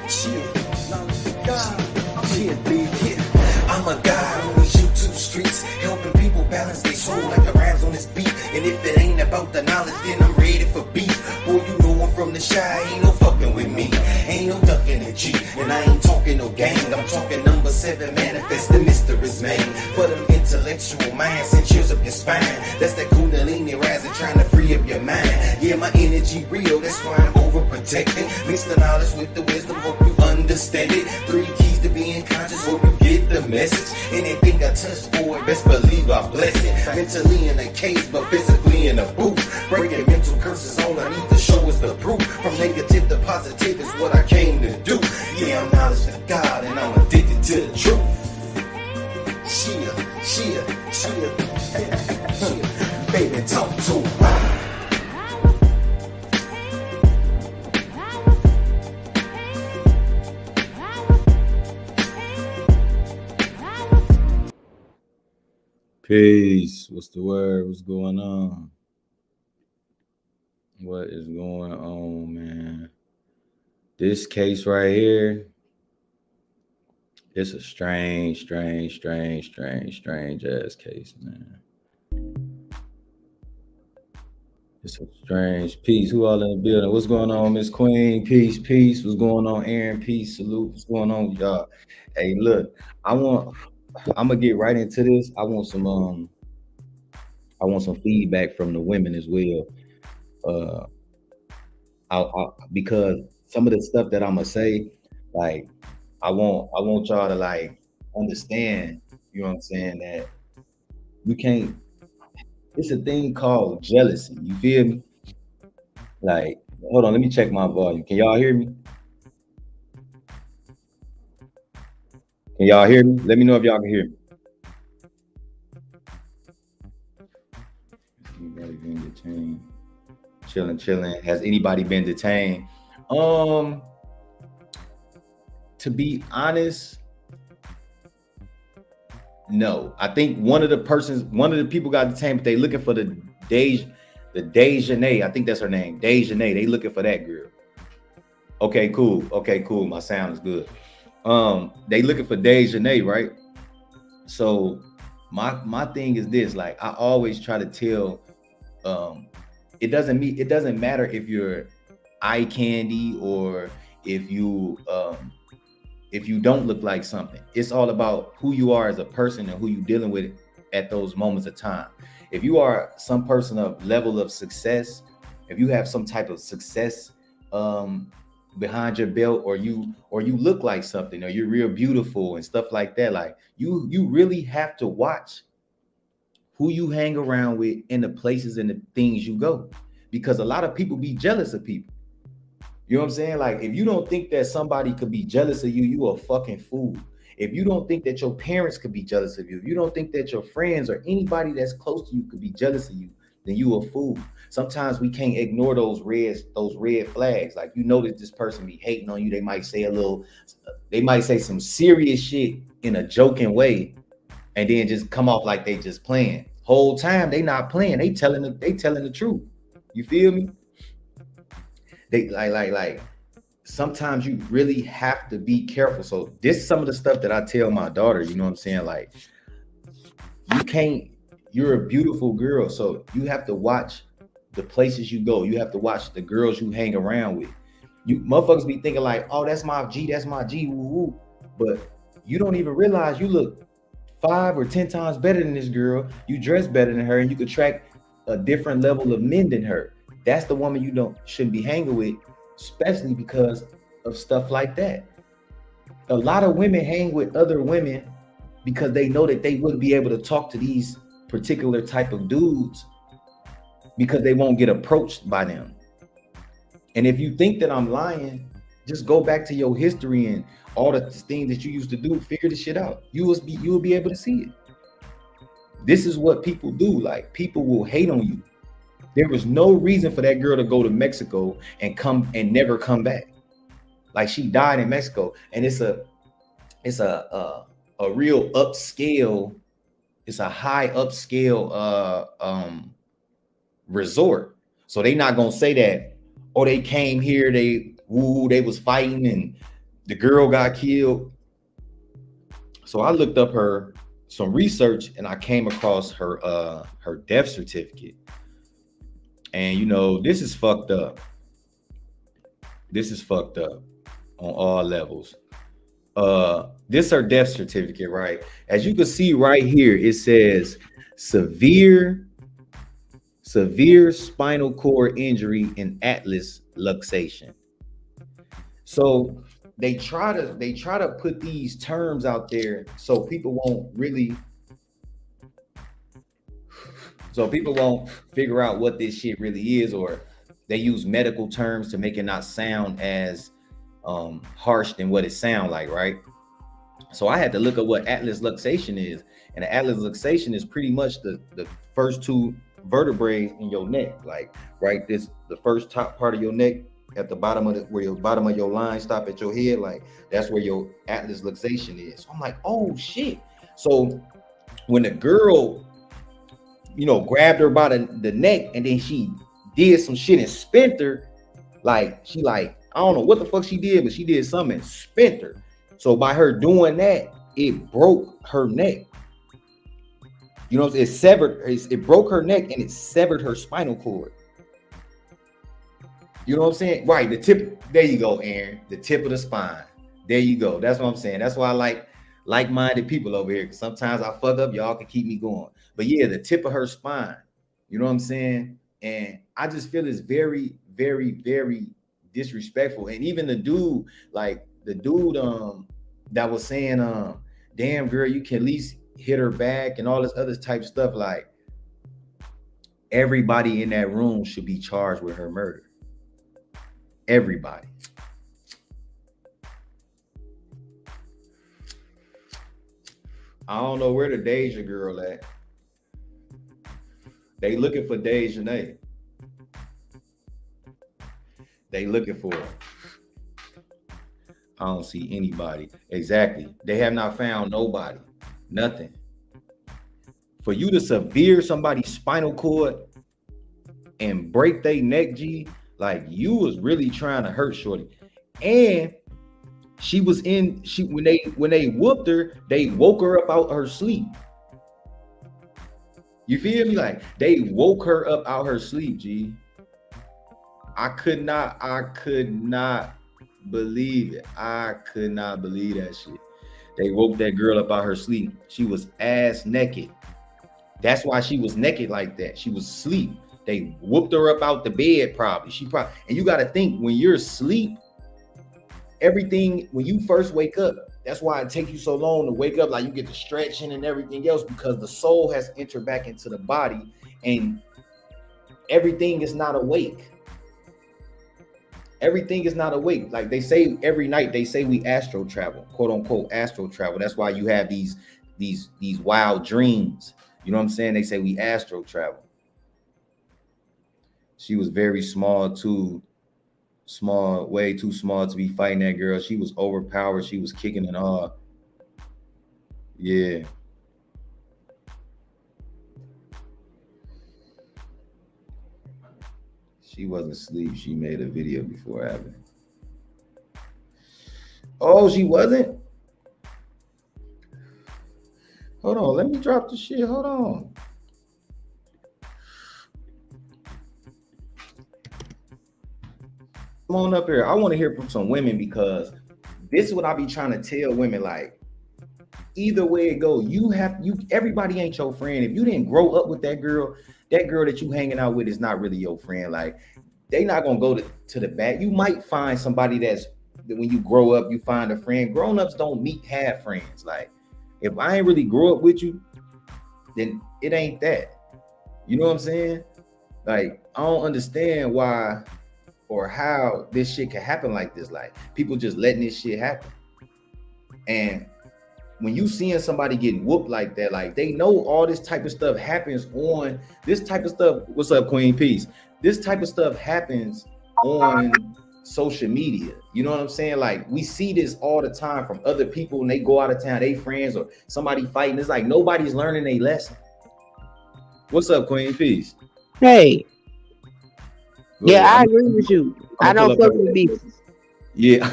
Chill, God, I'm a guy on these YouTube streets, helping people balance their soul like the rhymes on this beat. And if it ain't about the knowledge, then I'm ready for beef. Boy, you know I'm from the shy, ain't no fucking with me. Ain't no ducking the G, and I ain't talking no gang. I'm talking number 7, manifest the mysteries, man. For them intellectual minds, and chills up your spine. That's that kundalini rising, trying to free up your mind. Yeah, my energy real, that's why I'm overprotecting. Mix the knowledge with the wisdom, hope you understand it. 3 keys to being conscious, hope you get the message. Anything I touch, boy, best believe I bless it. Mentally in a cage, but physically in a booth. Breaking mental curses, all I need to show is the proof. From negative to positive is what I came to do. Yeah, I'm knowledge of God, and I'm addicted to the truth. Cheer, baby, talk to me. Peace. What's the word? What's going on? What is going on, man? This case right here, it's a strange ass case, man. It's a strange piece. Who all in the building? What's going on, Miss Queen? Peace. What's going on, Aaron? Peace. Salute. What's going on, y'all? Hey, look, I'm gonna get right into this. I want some feedback from the women as well. Because some of the stuff that I'm gonna say, like, I want y'all to like understand, you know what I'm saying, that you can't. It's a thing called jealousy. You feel me? Like, hold on, let me check my volume. Can y'all hear me? Can y'all hear me? Let me know if y'all can hear me. Anybody been detained? Chilling. Has anybody been detained? To be honest, no. I think one of the people got detained, but they looking for the Dejanay. I think that's her name. Dejanay. They looking for that girl. Okay, cool. My sound is good. They looking for Dejanay, right? So my thing is this, like, I always try to tell, it doesn't matter if you're eye candy or if you don't look like something. It's all about who you are as a person and who you're dealing with at those moments of time. If you are some person of level of success, if you have some type of success behind your belt, or you look like something, or you're real beautiful and stuff like that, like you really have to watch who you hang around with and the places and the things you go, because a lot of people be jealous of people. You know what I'm saying? Like, if you don't think that somebody could be jealous of you, you a fucking fool. If you don't think that your parents could be jealous of you, if you don't think that your friends or anybody that's close to you could be jealous of you, then you a fool. Sometimes we can't ignore those red flags. Like, you know that this person be hating on you. They might say some serious shit in a joking way, and then just come off like they just playing. Whole time they not playing. They telling the truth. You feel me? They like sometimes you really have to be careful. So this is some of the stuff that I tell my daughter, you know what I'm saying? Like, you're a beautiful girl, so you have to watch the places you go. You have to watch the girls you hang around with. You motherfuckers be thinking like, oh, that's my G, woo woo. But you don't even realize you look 5 or 10 times better than this girl. You dress better than her, and you could attract a different level of men than her. That's the woman you shouldn't be hanging with, especially because of stuff like that. A lot of women hang with other women because they know that they wouldn't be able to talk to these particular type of dudes because they won't get approached by them. And if you think that I'm lying, just go back to your history and all the things that you used to do, figure this shit out. You will be able to see it. This is what people do. Like, people will hate on you. There was no reason for that girl to go to Mexico and come and never come back. Like, she died in Mexico, and it's a real upscale. It's a high upscale resort. So they not gonna say that, oh, they came here, they was fighting, and The girl got killed. So I looked up some research and I came across her death certificate. And you know, this is fucked up. This is fucked up on all levels. This her death certificate, right? As you can see right here, it says severe spinal cord injury and atlas luxation. So they try to put these terms out there so people won't figure out what this shit really is, or they use medical terms to make it not sound as harsh than what it sound like, right? So I had to look up what atlas luxation is, and the atlas luxation is pretty much the first two vertebrae in your neck, like right, this the first top part of your neck at the bottom of where your bottom of your line stop at your head, like that's where your atlas luxation is. So I'm like, oh shit. So when the girl, you know, grabbed her by the neck and then she did some shit and spent her, like she like, I don't know what the fuck she did, but she did something and spent her. So by her doing that, it broke her neck. You know, it broke her neck and it severed her spinal cord. You know what I'm saying? Right, the tip, there you go, Aaron. The tip of the spine. There you go. That's what I'm saying. That's why I like-minded people over here. Sometimes I fuck up, y'all can keep me going. But yeah, the tip of her spine. You know what I'm saying? And I just feel it's very, very, very disrespectful. And even the dude that was saying, damn girl, you can at least hit her back and all this other type stuff. Like, everybody in that room should be charged with her murder. Everybody. I don't know where the Deja girl at. They looking for Dejanay. They looking for her. I don't see anybody. Exactly. They have not found nobody. Nothing. For you to severe somebody's spinal cord and break their neck, G, like you was really trying to hurt shorty. And when they whooped her, they woke her up out her sleep. You feel me? Like they woke her up out her sleep, G. I could not believe it. I could not believe that shit. They woke that girl up out her sleep. She was ass naked. That's why she was naked like that. She was asleep. They whooped her up out the bed probably. And you got to think, when you're asleep, everything, when you first wake up, that's why it takes you so long to wake up. Like you get the stretching and everything else, because the soul has entered back into the body and everything is not awake. Everything is not awake. Like they say every night, they say we astral travel, quote unquote astral travel. That's why you have these wild dreams. You know what I'm saying? They say we astral travel. She was very small too. Small, way too small to be fighting that girl. She was overpowered. She was kicking and all. Yeah. She wasn't asleep. She made a video before happening. Oh, she wasn't? Hold on. Let me drop the shit. Hold on. Come on up here. I want to hear from some women, because this is what I be trying to tell women. Like, either way it go, everybody ain't your friend. If you didn't grow up with that girl that you hanging out with is not really your friend. Like, they not gonna go to the back. You might find somebody that when you grow up, you find a friend. Grown-ups don't have friends. Like, if I ain't really grow up with you, then it ain't that. You know what I'm saying? Like, I don't understand why or how this shit can happen like this. Like, people just letting this shit happen. And when you seeing somebody getting whooped like that, like they know all this type of stuff happens on this type of stuff. What's up, Queen? Peace. This type of stuff happens on social media. You know what I'm saying? Like, we see this all the time from other people when they go out of town, they friends or somebody fighting. It's like nobody's learning a lesson. What's up, Queen? Peace. Hey. I agree with you. I don't fuck with beefs. Yeah.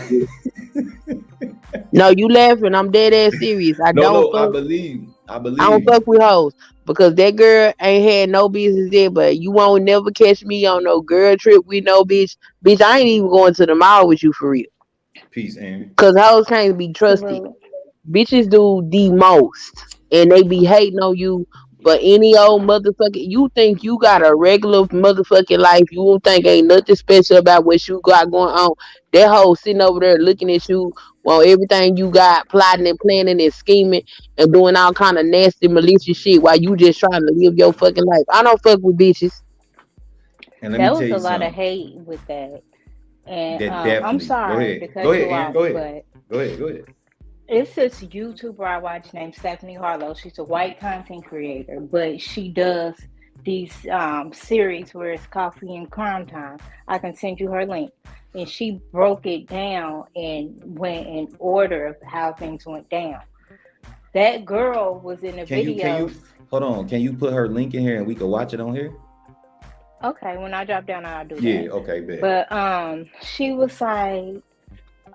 No, you laughing. I'm dead ass serious. I No, don't no, I fuck. believe. I I don't believe fuck you. with hoes because that girl ain't had no business there. But you won't never catch me on no girl trip with no bitch. Bitch, I ain't even going to the mall with you for real. Peace, Amy. Cause hoes can't be trusted. Salute. Bitches do the most, and they be hating on you. But any old motherfucker, you think you got a regular motherfucking life, you won't think ain't nothing special about what you got going on. That hoe sitting over there looking at you while everything you got, plotting and planning and scheming and doing all kind of nasty, malicious shit while you just trying to live your fucking life. I don't fuck with bitches. And let me There tell was a you lot of something. hate with that. And That I'm definitely. Go sorry to ahead. Go cut ahead, you Aaron. off, Go ahead. but Go ahead. Go ahead. it's this YouTuber I watch named Stephanie Harlow. She's a white content creator, but she does these series where it's coffee and crime time. I can send you her link. And she broke it down and went in order of how things went down. That girl was in the Can you videos. hold on? Can you put her link in here and we can watch it on here? Okay, when I drop down, I'll do Yeah, that. okay, bet. But she was like,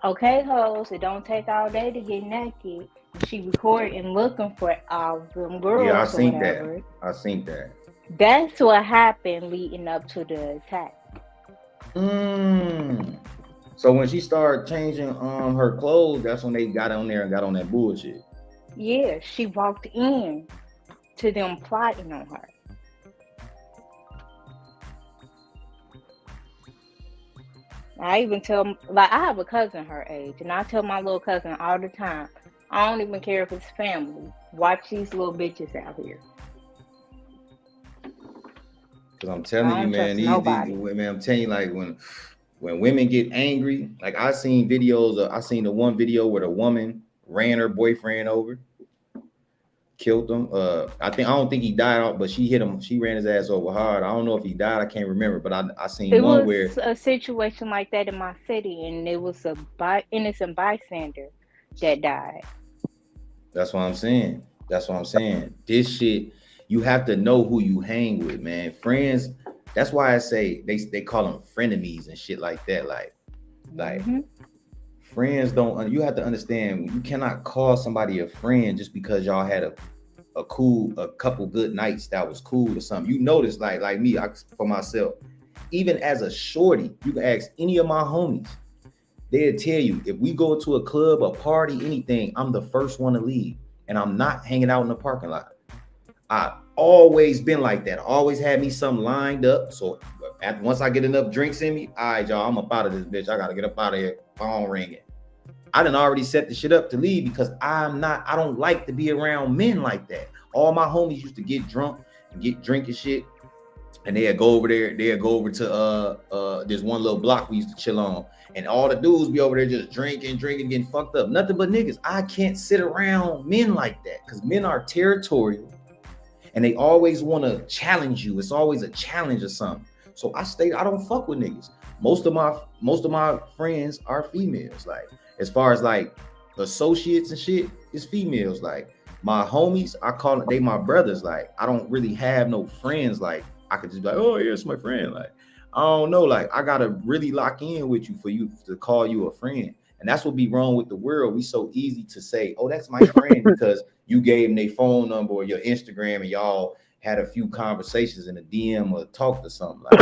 okay, hoes, it don't take all day to get naked. And she recording looking for all them Yeah, I girls or seen that. whatever. I seen that. That's what happened leading up to the attack. Mm. So when she started changing her clothes, that's when they got on there and got on that bullshit. Yeah, she walked in to them plotting on her. I even tell, like, I have a cousin her age, and I tell my little cousin all the time, I don't even care if it's family. Watch these little bitches out here. Cause I'm telling I you, don't man, trust these nobody. women, I'm telling you, like when women get angry, like I seen videos of, I seen the one video where the woman ran her boyfriend over, killed him. I don't think he died out, but she hit him, she ran his ass over hard. I don't know if he died, I can't remember, but I seen It one was where a situation like that in my city, and it was a innocent bystander that died. that's what I'm saying. That's what I'm saying. This shit, you have to know who you hang with, man. Friends, that's why I say they call them frenemies and shit like that. Like Hmm. friends don't. You have to understand. You cannot call somebody a friend just because y'all had a couple good nights that was cool or something. You notice, like me, for myself, even as a shorty, you can ask any of my homies. They'll tell you if we go to a club, a party, anything, I'm the first one to leave, and I'm not hanging out in the parking lot. I always been like that. I always had me something lined up. So once I get enough drinks in me, all right, y'all, I'm up out of this bitch. I gotta get up out of here. Phone ringing. I done already set the shit up to leave because I don't like to be around men like that. All my homies used to get drunk and get drinking shit. And they'd go over there, they'd go over to this one little block we used to chill on. And all the dudes be over there just drinking, getting fucked up. Nothing but niggas. I can't sit around men like that because men are territorial and they always want to challenge you. It's always a challenge or something. So I don't fuck with niggas. Most of my friends are females. Like as far as like associates and shit, it's females. Like my homies, I call it they my brothers. Like I don't really have no friends. Like I could just be like, oh yeah, it's my friend. Like I don't know. Like I gotta really lock in with you for you to call you a friend. And that's what be wrong with the world. We so easy to say, oh, that's my friend because you gave them their phone number or your Instagram and y'all had a few conversations in a DM or talked or something. Like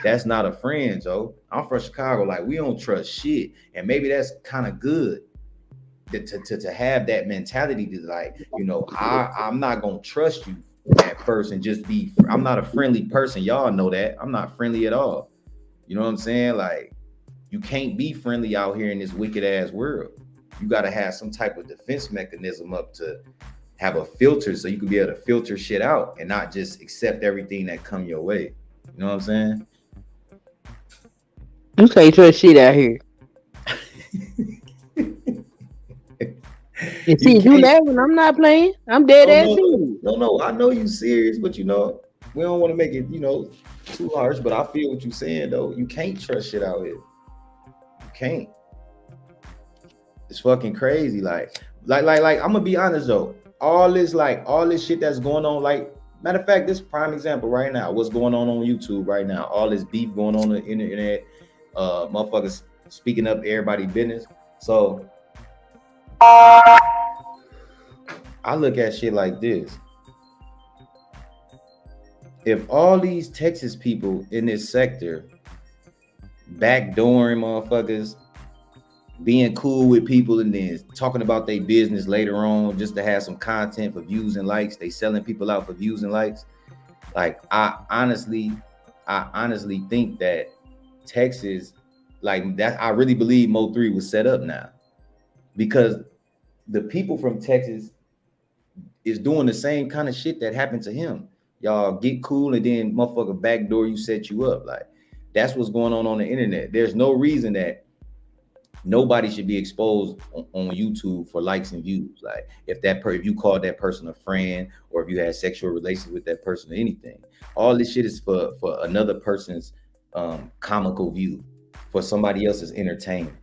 that's not a friend, Joe. I'm from Chicago. Like we don't trust shit. And maybe that's kind of good to have that mentality to like, I'm not gonna trust you at first and just be, I'm not a friendly person. Y'all know that. I'm not friendly at all. You know what I'm saying? Like, you can't be friendly out here in this wicked ass world. You got to have some type of defense mechanism up to have a filter so you can be able to filter shit out and not just accept everything that come your way. You know what I'm saying? You can't trust shit out here. And You see, you can't. laughing. I'm not playing. I'm dead No, ass no, serious. no. I know you serious, but we don't want to make it, too harsh. But I feel what you're saying though. You can't trust shit out here. You can't. It's fucking crazy. Like, I'm gonna be honest though. All this shit that's going on. Like, matter of fact, this prime example right now. What's going on YouTube right now? All this beef going on the internet. Motherfuckers speaking up everybody's business. So I look at shit like this. If all these Texas people in this sector backdooring motherfuckers, being cool with people and then talking about their business later on just to have some content for views and likes, they selling people out for views and likes. Like I honestly think that Texas, like that, I really believe Mo 3 was set up now because the people from Texas is doing the same kind of shit that happened to him. Y'all get cool and then motherfucker backdoor you, set you up. Like that's what's going on the internet. There's no reason that nobody should be exposed on YouTube for likes and views. Like if you call that person a friend or if you had sexual relations with that person or anything, all this shit is for another person's comical view, for somebody else's entertainment.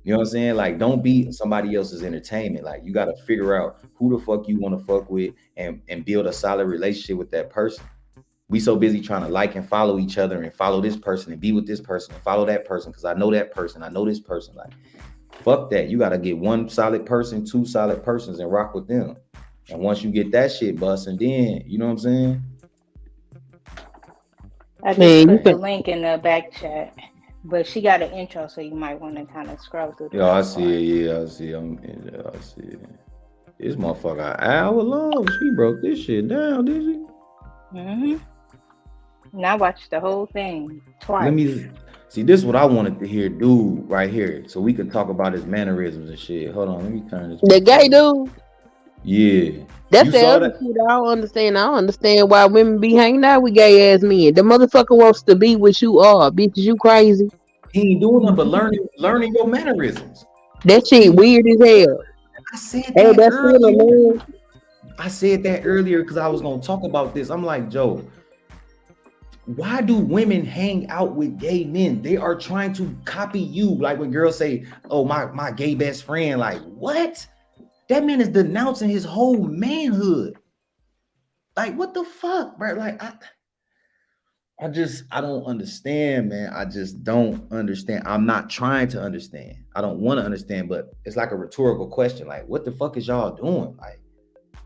You know what I'm saying? Like, don't be somebody else's entertainment. Like, you got to figure out who the fuck you want to fuck with and build a solid relationship with that person. We so busy trying to like and follow each other and follow this person and be with this person and follow that person because I know that person, I know this person. Like, fuck that. You got to get one solid person, two solid persons and rock with them. And once you get that shit busting, then, you know what I'm saying? I just put the link in the back chat. But she got an intro, so you might want to kind of scroll through. Yeah, I see it. Yeah, I see. I see it. This motherfucker an hour long. She broke this shit down, did she? Mm-hmm. And I watched the whole thing twice. Let me see. This is what I wanted to hear, dude, right here, so we could talk about his mannerisms and shit. Hold on, let me turn this. The gay dude. Yeah. That's the other shit I don't understand. I don't understand why women be hanging out with gay ass men. The motherfucker wants to be what you are. Bitch, you crazy. He ain't doing nothing but learning your mannerisms. That shit weird as hell. I said that earlier. I said that earlier because I was gonna talk about this. I'm like, Joe, why do women hang out with gay men? They are trying to copy you. Like when girls say, oh, my gay best friend, like, what? That man is denouncing his whole manhood. Like, what the fuck, bro? Like, I don't understand, man. I just don't understand. I'm not trying to understand. I don't want to understand, but it's like a rhetorical question. Like, what the fuck is y'all doing? Like,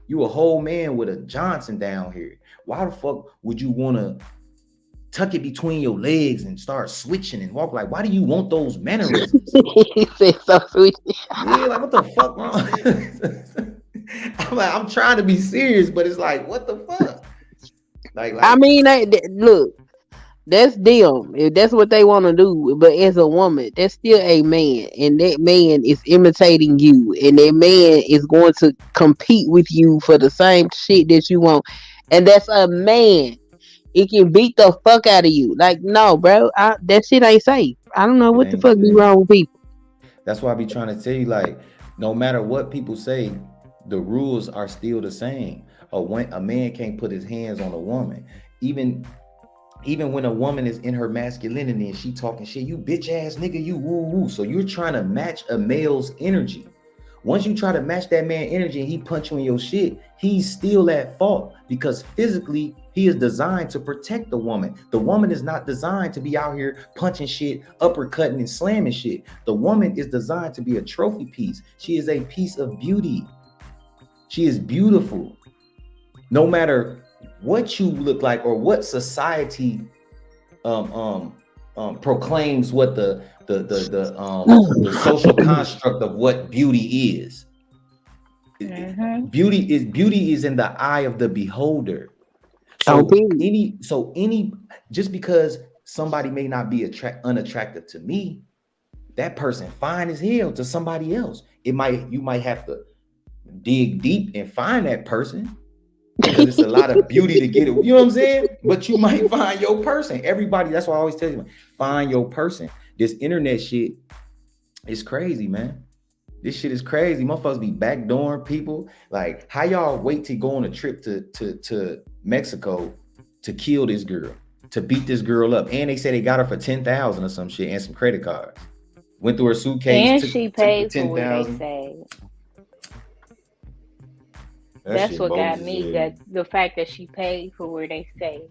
you a whole man with a Johnson down here. Why the fuck would you want to tuck it between your legs and start switching and walk? Like, why do you want those mannerisms? He said so sweet. Yeah, like, what the fuck wrong? I'm trying to be serious, but it's like, what the fuck? Like I mean, look, that's them. If that's what they want to do, but as a woman, that's still a man, and that man is imitating you, and that man is going to compete with you for the same shit that you want, and that's a man. It can beat the fuck out of you. Like, no, bro, that shit ain't safe. I don't know what the fuck be wrong with people. That's why I be trying to tell you, like, no matter what people say, the rules are still the same. A man can't put his hands on a woman. Even when a woman is in her masculinity and she talking shit, you bitch ass nigga, you woo woo. So you're trying to match a male's energy. Once you try to match that man's energy and he punch you in your shit, he's still at fault because physically he is designed to protect the woman. The woman is not designed to be out here punching shit, uppercutting and slamming shit. The woman is designed to be a trophy piece. She is a piece of beauty. She is beautiful. No matter what you look like or what society proclaims what the social construct of what beauty is. Mm-hmm. Beauty is in the eye of the beholder. So just because somebody may not be unattractive to me, that person fine as hell to somebody else. You might have to dig deep and find that person because it's a lot of beauty to get it. You know what I'm saying? But you might find your person. Everybody, that's why I always tell you, find your person. This internet shit is crazy, man. This shit is crazy. Motherfuckers be backdooring people. Like, how y'all wait to go on a trip to Mexico to kill this girl, to beat this girl up? And they say they got her for $10,000 or some shit and some credit cards. Went through her suitcase. And she paid for what they say. That's what got me. That the fact that she paid for where they say.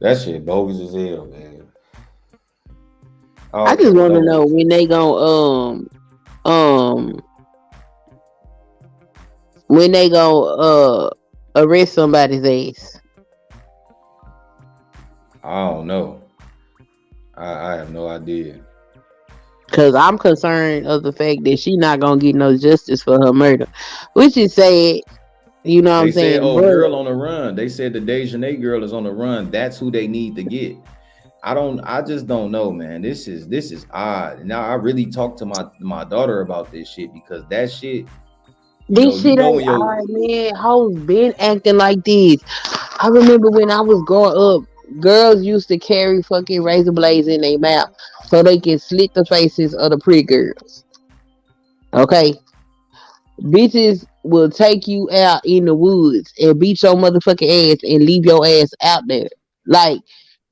That shit bogus as hell, man. I Okay, just well want to don't know listen. when they gon' um arrest somebody's ass. I don't know. I have no idea. Cause I'm concerned of the fact that she not gonna get no justice for her murder, which is sad. You know what They I'm said, saying? "Oh, But girl on the run." They said the Dejanay girl is on the run. That's who they need to get. I don't. I just don't know, man. This is odd. Now I really talked to my daughter about this shit because that shit. this You shit know ain't when your alright, man. Hoes been acting like this. I remember when I was growing up, girls used to carry fucking razor blades in their mouth so they can slit the faces of the pretty girls. Okay, bitches will take you out in the woods and beat your motherfucking ass and leave your ass out there. Like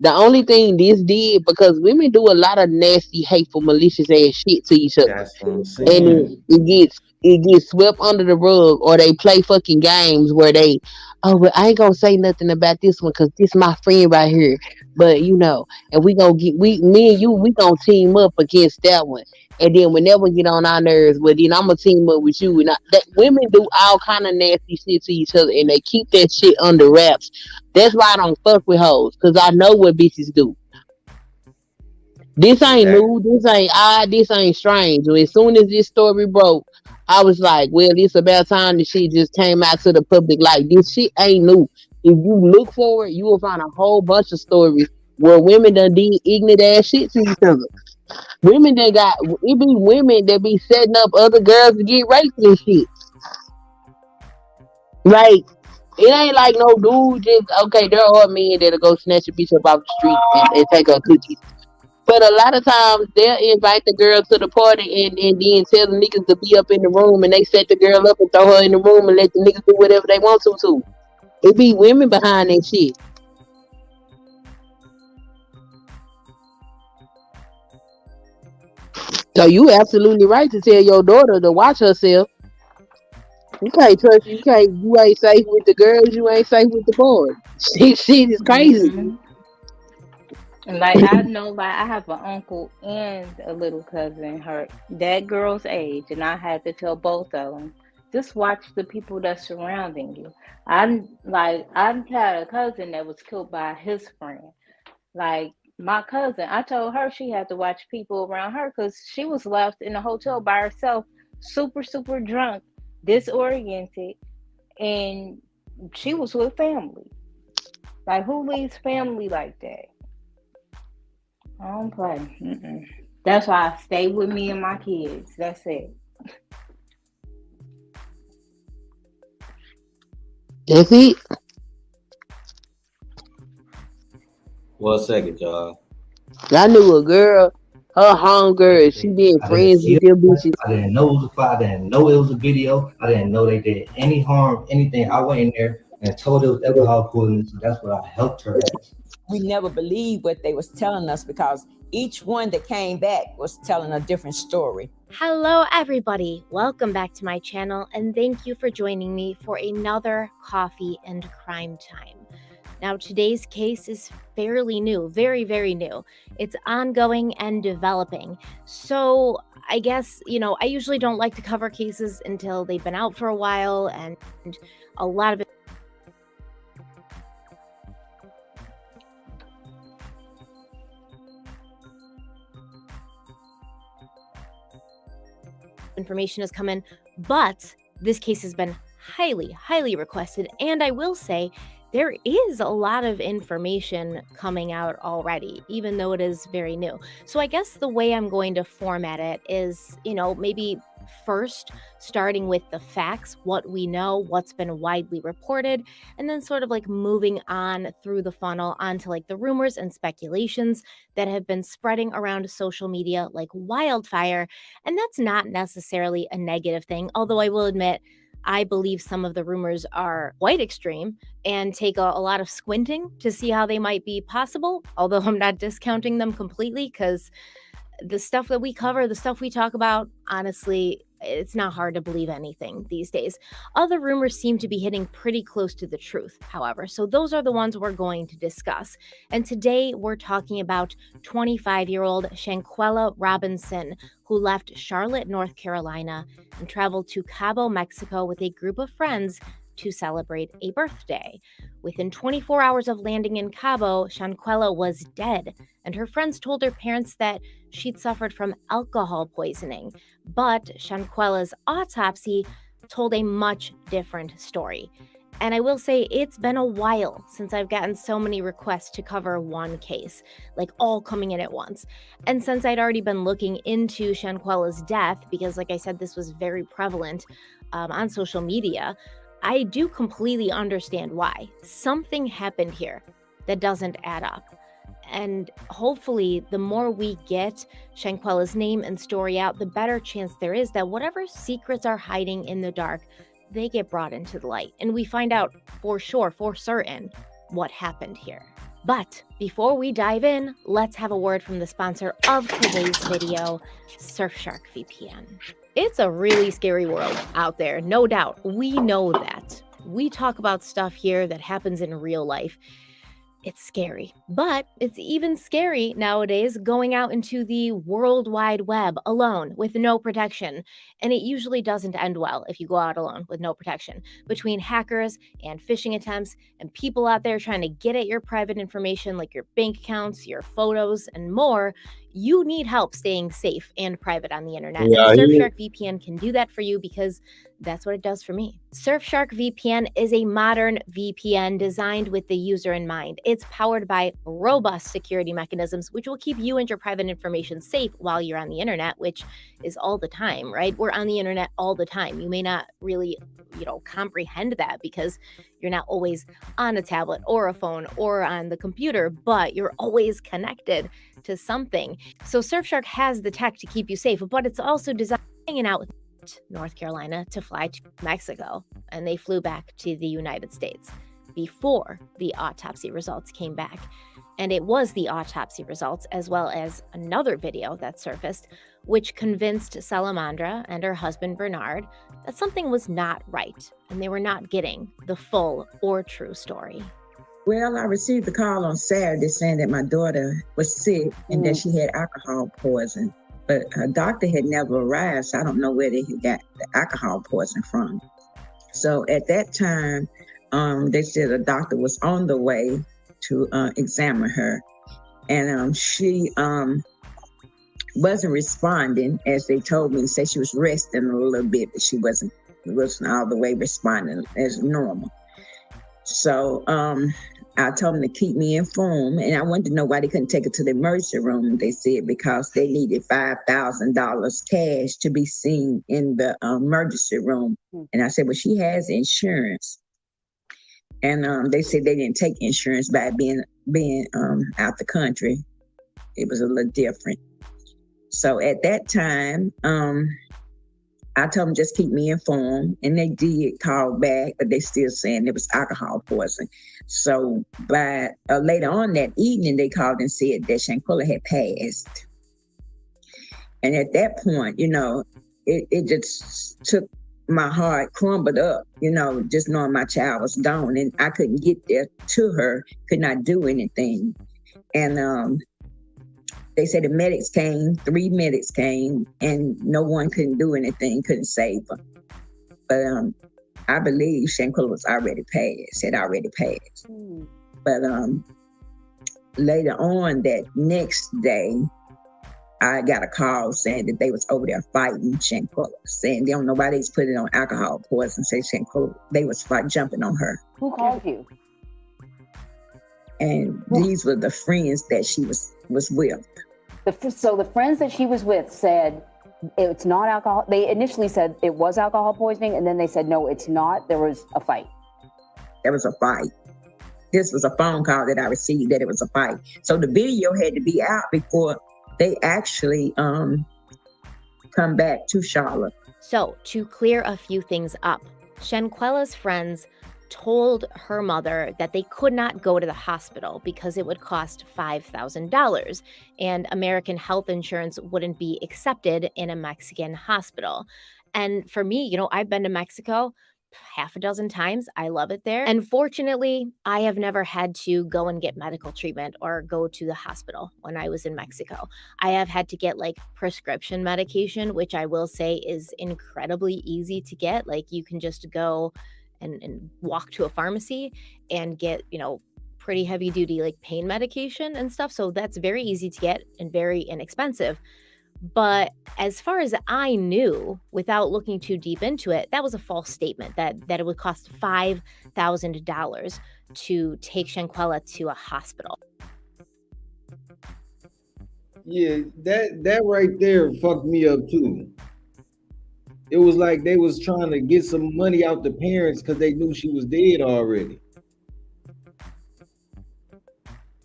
the only thing this did, because women do a lot of nasty, hateful, malicious ass shit to each other, that's what I'm and saying. it gets swept under the rug, or they play fucking games where they, oh, but I ain't gonna say nothing about this one because this my friend right here, but and we gonna get me and you, we gonna team up against that one. And then whenever we get on our nerves, well then I'm gonna team up with you. And that women do all kind of nasty shit to each other, and they keep that shit under wraps. That's why I don't fuck with hoes, cause I know what bitches do. This ain't Exactly. new. This ain't odd. This ain't strange. As soon as this story broke, I was like, well, it's about time the shit just came out to the public. Like, this shit ain't new. If you look for it, you will find a whole bunch of stories where women done did ignorant ass shit to each other. Women that it be women that be setting up other girls to get raped and shit. Like, it ain't like no dude just, okay, there are men that'll go snatch a bitch up off the street and take her cookies. But a lot of times they'll invite the girl to the party and then tell the niggas to be up in the room, and they set the girl up and throw her in the room and let the niggas do whatever they want to too. It be women behind that shit. So you absolutely right to tell your daughter to watch herself. You can't trust you ain't safe with the girls, you ain't safe with the boys. Shit is crazy. Hmm. And like I know, like I have an uncle and a little cousin, her that girl's age, and I had to tell both of them, just watch the people that's surrounding you. I had a cousin that was killed by his friend. Like my cousin, I told her she had to watch people around her because she was left in a hotel by herself, super super drunk, disoriented, and she was with family. Like who leaves family like that? I don't play. Mm-mm. That's why I stay with me and my kids. That's it. That's it. 1 second, y'all. I knew a girl, her hunger, she Everything. been I didn't friends see with it. them bitches. I didn't know it was a fire. I didn't know it was a video. I didn't know they did any harm, anything. I went in there and told it was alcohol poisoning. So that's what I helped her at. We never believed what they was telling us because each one that came back was telling a different story. Hello everybody, welcome back to my channel and thank you for joining me for another Coffee and Crime Time. Now today's case is fairly new, very, very new. It's ongoing and developing. So I guess, I usually don't like to cover cases until they've been out for a while and a lot of information has come in, but this case has been highly, highly requested, and I will say there is a lot of information coming out already, even though it is very new. So I guess the way I'm going to format it is, maybe first starting with the facts, what we know, what's been widely reported, and then sort of like moving on through the funnel onto like the rumors and speculations that have been spreading around social media like wildfire. And that's not necessarily a negative thing, although I will admit I believe some of the rumors are quite extreme and take a lot of squinting to see how they might be possible, although I'm not discounting them completely because the stuff that we cover, the stuff we talk about, honestly, It's not hard to believe anything these days. Other rumors seem to be hitting pretty close to the truth, however, so those are the ones we're going to discuss. And today we're talking about 25-year-old Shanquella Robinson, who left Charlotte, North Carolina, and traveled to Cabo, Mexico with a group of friends to celebrate a birthday. Within 24 hours of landing in Cabo, Shanquella was dead, and her friends told her parents that she'd suffered from alcohol poisoning. But Shanquella's autopsy told a much different story. And I will say it's been a while since I've gotten so many requests to cover one case, like all coming in at once. And since I'd already been looking into Shanquella's death, because like I said, this was very prevalent on social media, I do completely understand why. Something happened here that doesn't add up. And hopefully, the more we get Shanquella's name and story out, the better chance there is that whatever secrets are hiding in the dark, they get brought into the light. And we find out for sure, for certain, what happened here. But before we dive in, let's have a word from the sponsor of today's video, Surfshark VPN. It's a really scary world out there, no doubt. We know that. We talk about stuff here that happens in real life. It's scary, but it's even scary nowadays going out into the World Wide Web alone with no protection. And it usually doesn't end well if you go out alone with no protection. Between hackers and phishing attempts and people out there trying to get at your private information like your bank accounts, your photos, and more, you need help staying safe and private on the internet. And Surfshark VPN can do that for you because that's what it does for me. Surfshark VPN is a modern VPN designed with the user in mind. It's powered by robust security mechanisms, which will keep you and your private information safe while you're on the internet, which is all the time, right? We're on the internet all the time. You may not really, comprehend that because you're not always on a tablet or a phone or on the computer, but you're always connected to something. So Surfshark has the tech to keep you safe, but it's also designed hanging out with North Carolina to fly to Mexico, and they flew back to the United States before the autopsy results came back. And it was the autopsy results, as well as another video that surfaced, which convinced Salamandra and her husband Bernard that something was not right, and they were not getting the full or true story. Well, I received a call on Saturday saying that my daughter was sick and that she had alcohol poison. But her doctor had never arrived, so I don't know where they had got the alcohol poison from. So at that time, they said a doctor was on the way to examine her. And she wasn't responding, as they told me. They said she was resting a little bit, but she wasn't all the way responding as normal. So I told them to keep me informed, and I wanted to know why they couldn't take her to the emergency room. They said because they needed $5,000 cash to be seen in the emergency room. And I said, well, she has insurance. And they said they didn't take insurance by being out the country. It was a little different. So at that time, I told them just keep me informed, and they did call back, but they still saying it was alcohol poison. So by later on that evening, they called and said that Shanquella had passed. And at that point, it just took my heart, crumbled up, just knowing my child was gone, and I couldn't get there to her, could not do anything. And they said the medics came, 3 medics came, and no one couldn't do anything, couldn't save her. But I believe Shanquella was already passed, had already passed. But later on that next day, I got a call saying that they was over there fighting Shanquella, saying they don't know why they was putting on alcohol poison, say Shanquella, they was jumping on her. Who called you? And these were the friends that she was with. So the friends that she was with said it's not alcohol. They initially said it was alcohol poisoning, and then they said, no, it's not. There was a fight. There was a fight. This was a phone call that I received that it was a fight. So the video had to be out before they actually come back to Charlotte. So to clear a few things up, Shanquella's friends told her mother that they could not go to the hospital because it would cost $5,000 and American health insurance wouldn't be accepted in a Mexican hospital. And for me, I've been to Mexico half a dozen times. I love it there. And fortunately, I have never had to go and get medical treatment or go to the hospital when I was in Mexico. I have had to get like prescription medication, which I will say is incredibly easy to get. Like you can just go and walk to a pharmacy and get, pretty heavy duty like pain medication and stuff. So that's very easy to get and very inexpensive. But as far as I knew, without looking too deep into it, that was a false statement that it would cost $5,000 to take Shanquella to a hospital. Yeah, that right there fucked me up too. It was like they was trying to get some money out the parents because they knew she was dead already.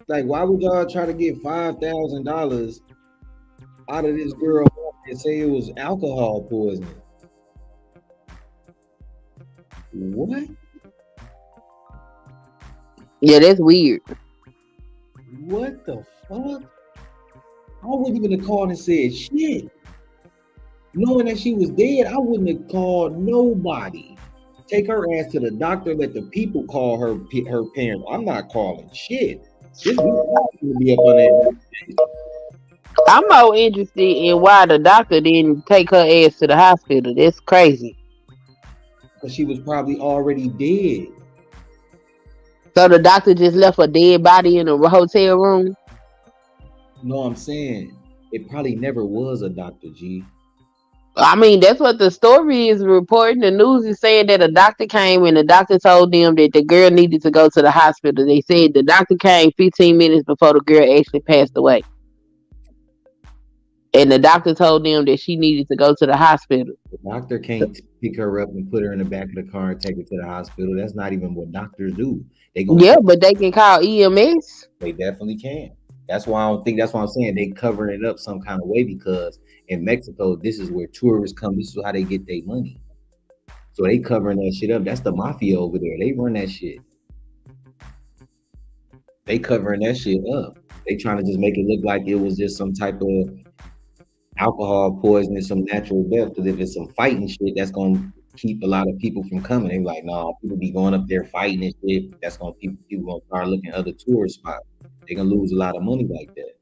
Like, why would y'all try to get $5,000 out of this girl and say it was alcohol poisoning? What? Yeah, that's weird. What the fuck? I wouldn't even have called and said shit. Knowing that she was dead, I wouldn't have called nobody. Take her ass to the doctor, let the people call her parents. I'm not calling shit. This week be up on that. I'm more interested in why the doctor didn't take her ass to the hospital. That's crazy. Because she was probably already dead. So the doctor just left a dead body in a hotel room? No, I'm saying it probably never was a Dr. G. I mean, that's what the story is reporting. The news is saying that a doctor came and the doctor told them that the girl needed to go to the hospital. They said the doctor came 15 minutes before the girl actually passed away. And the doctor told them that she needed to go to the hospital. The doctor can't pick her up and put her in the back of the car and take her to the hospital. That's not even what doctors do. But they can call EMS. They definitely can. That's why I'm saying they covering it up some kind of way, because in Mexico, this is where tourists come. This is how they get their money. So they covering that shit up. That's the mafia over there. They run that shit. They covering that shit up. They trying to just make it look like it was just some type of alcohol poisoning, some natural death. Because if it's some fighting shit, that's gonna keep a lot of people from coming. They like, no, people be going up there fighting and shit. That's gonna people gonna start looking at other tourist spots. They're gonna lose a lot of money like that.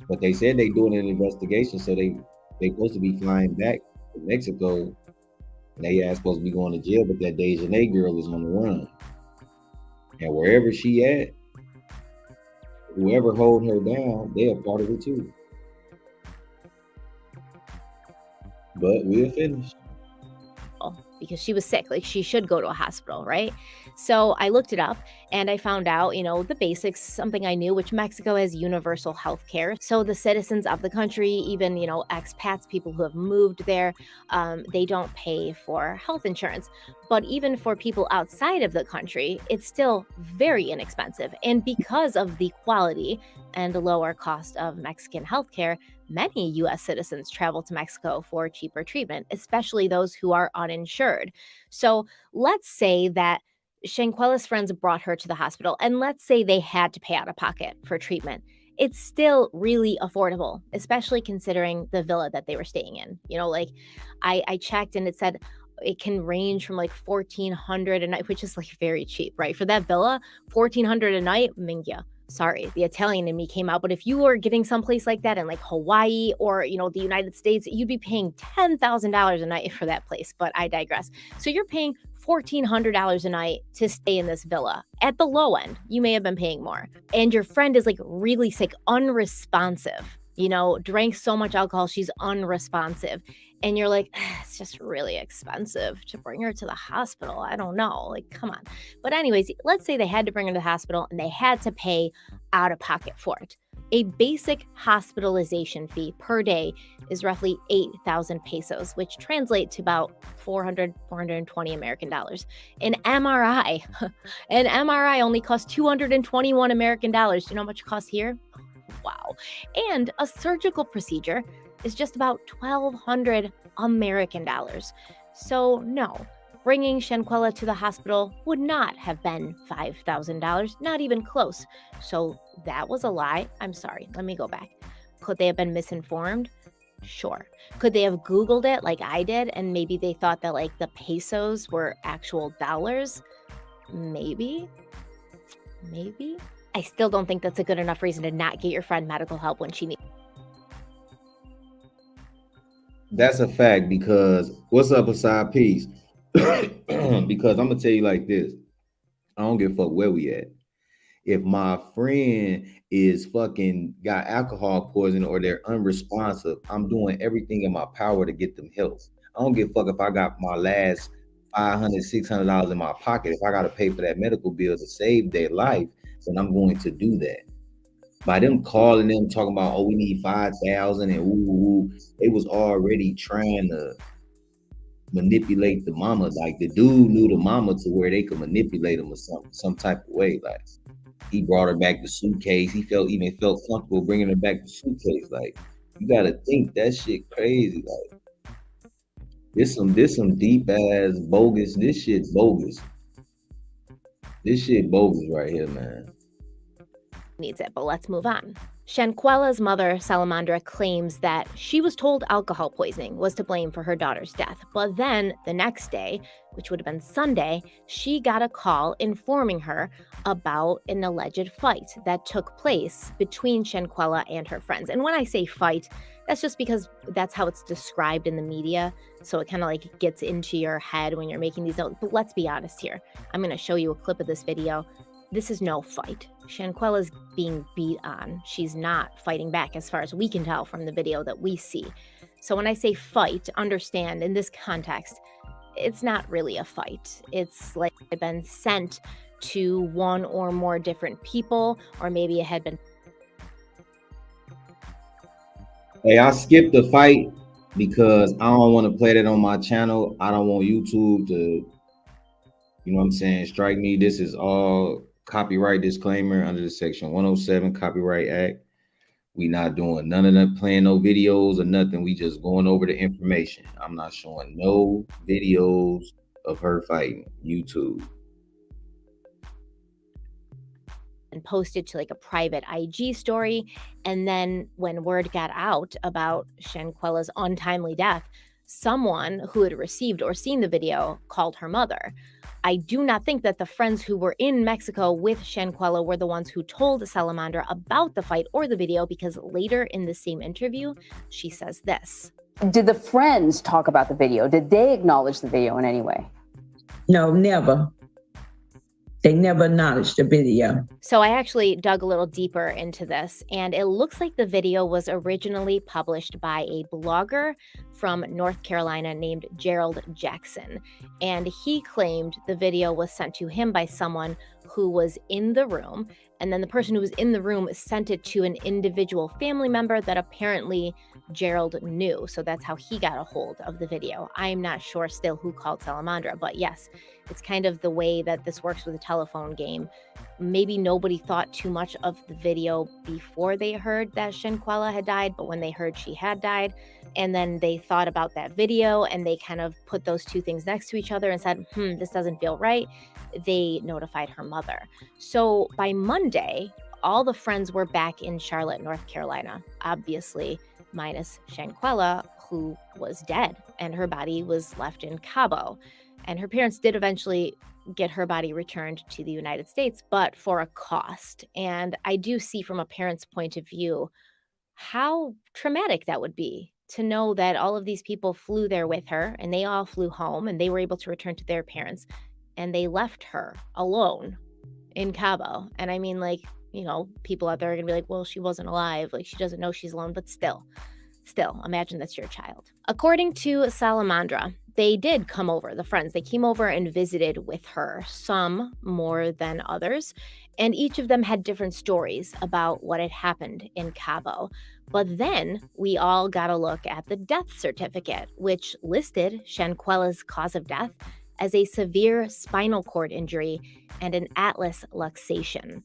But they said they doing an investigation, so they supposed to be flying back to Mexico. And they are supposed to be going to jail, but that Dejanay girl is on the run. And wherever she at, whoever holding her down, they are part of it too. But we'll finish. Because she was sick, like she should go to a hospital, right? So I looked it up and I found out, the basics, something I knew, which Mexico has universal health care. So the citizens of the country, even, expats, people who have moved there, they don't pay for health insurance. But even for people outside of the country, it's still very inexpensive. And because of the quality and the lower cost of Mexican healthcare, many U.S. citizens travel to Mexico for cheaper treatment, especially those who are uninsured. So let's say that Shanquella's friends brought her to the hospital, and let's say they had to pay out of pocket for treatment. It's still really affordable, especially considering the villa that they were staying in. I checked and it said it can range from like $1,400 a night, which is like very cheap, right? For that villa, $1,400 a night, yeah. Sorry, the Italian in me came out. But if you were getting someplace like that in like Hawaii or, the United States, you'd be paying $10,000 a night for that place. But I digress. So you're paying $1,400 a night to stay in this villa. At the low end, you may have been paying more. And your friend is like really sick, unresponsive, drank so much alcohol, she's unresponsive. And you're like, it's just really expensive to bring her to the hospital. I don't know. Like, come on. But anyways, let's say they had to bring her to the hospital and they had to pay out of pocket for it. A basic hospitalization fee per day is roughly 8,000 pesos, which translate to about 420 American dollars. An MRI only costs 221 American dollars. Do you know how much it costs here? Wow. And a surgical procedure is just about 1,200 American dollars. So no, bringing Shanquella to the hospital would not have been $5,000, not even close. So that was a lie. I'm sorry, let me go back. Could they have been misinformed? Sure. Could they have Googled it like I did and maybe they thought that like the pesos were actual dollars? Maybe. I still don't think that's a good enough reason to not get your friend medical help when she needs. That's a fact, because what's up, Aside Peace? Because I'm gonna tell you like this. I don't give a fuck where we at. If my friend is fucking got alcohol poisoning or they're unresponsive, I'm doing everything in my power to get them help. I don't give a fuck if I got my last $500, $600 in my pocket. If I got to pay for that medical bill to save their life, then I'm going to do that. By them calling them talking about, oh, we need 5,000 and ooh, it was already trying to manipulate the mama. Like the dude knew the mama to where they could manipulate him or some type of way. Like he brought her back the suitcase. He even felt comfortable bringing her back the suitcase. Like you gotta think that shit crazy. Like this some deep ass bogus. This shit bogus. This shit bogus right here, man. Needs it, but let's move on. Shanquella's mother, Salamandra, claims that she was told alcohol poisoning was to blame for her daughter's death. But then the next day, which would have been Sunday, she got a call informing her about an alleged fight that took place between Shanquella and her friends. And when I say fight, that's just because that's how it's described in the media. So it kind of like gets into your head when you're making these notes. But let's be honest here. I'm going to show you a clip of this video. This is no fight. Shanquella's being beat on. She's not fighting back as far as we can tell from the video that we see. So when I say fight, understand in this context, it's not really a fight. It's like it had been sent to one or more different people, or maybe it had been. Hey, I skipped the fight because I don't want to play that on my channel. I don't want YouTube to, you know what I'm saying, strike me. This is all copyright disclaimer under the Section 107 Copyright Act. We not doing none of that, playing no videos or nothing. We just going over the information. I'm not showing no videos of her fighting. YouTube. And posted to like a private IG story. And then when word got out about Shanquella's untimely death, someone who had received or seen the video called her mother. I do not think that the friends who were in Mexico with Shanquella were the ones who told Salamandra about the fight or the video, because later in the same interview, she says this. Did the friends talk about the video? Did they acknowledge the video in any way? No, never. They never acknowledged the video. So I actually dug a little deeper into this, and it looks like the video was originally published by a blogger from North Carolina named Gerald Jackson. And he claimed the video was sent to him by someone who was in the room. And then the person who was in the room sent it to an individual family member that apparently Gerald knew. So that's how he got a hold of the video. I'm not sure still who called Salamandra, but yes, it's kind of the way that this works with a telephone game. Maybe nobody thought too much of the video before they heard that Shanquella had died, but when they heard she had died, and then they thought about that video and they kind of put those two things next to each other and said, this doesn't feel right. They notified her mother. So by Monday, all the friends were back in Charlotte, North Carolina, obviously, minus Shanquella, who was dead, and her body was left in Cabo. And her parents did eventually get her body returned to the United States, but for a cost. And I do see from a parent's point of view how traumatic that would be to know that all of these people flew there with her and they all flew home and they were able to return to their parents and they left her alone in Cabo. And I mean, like, you know, people out there are gonna be like, well, she wasn't alive. Like, she doesn't know she's alone, but still, imagine that's your child. According to Salamandra, they did come over, the friends. They came over and visited with her, some more than others, and each of them had different stories about what had happened in Cabo. But then we all got a look at the death certificate, which listed Shanquella's cause of death as a severe spinal cord injury and an atlas luxation.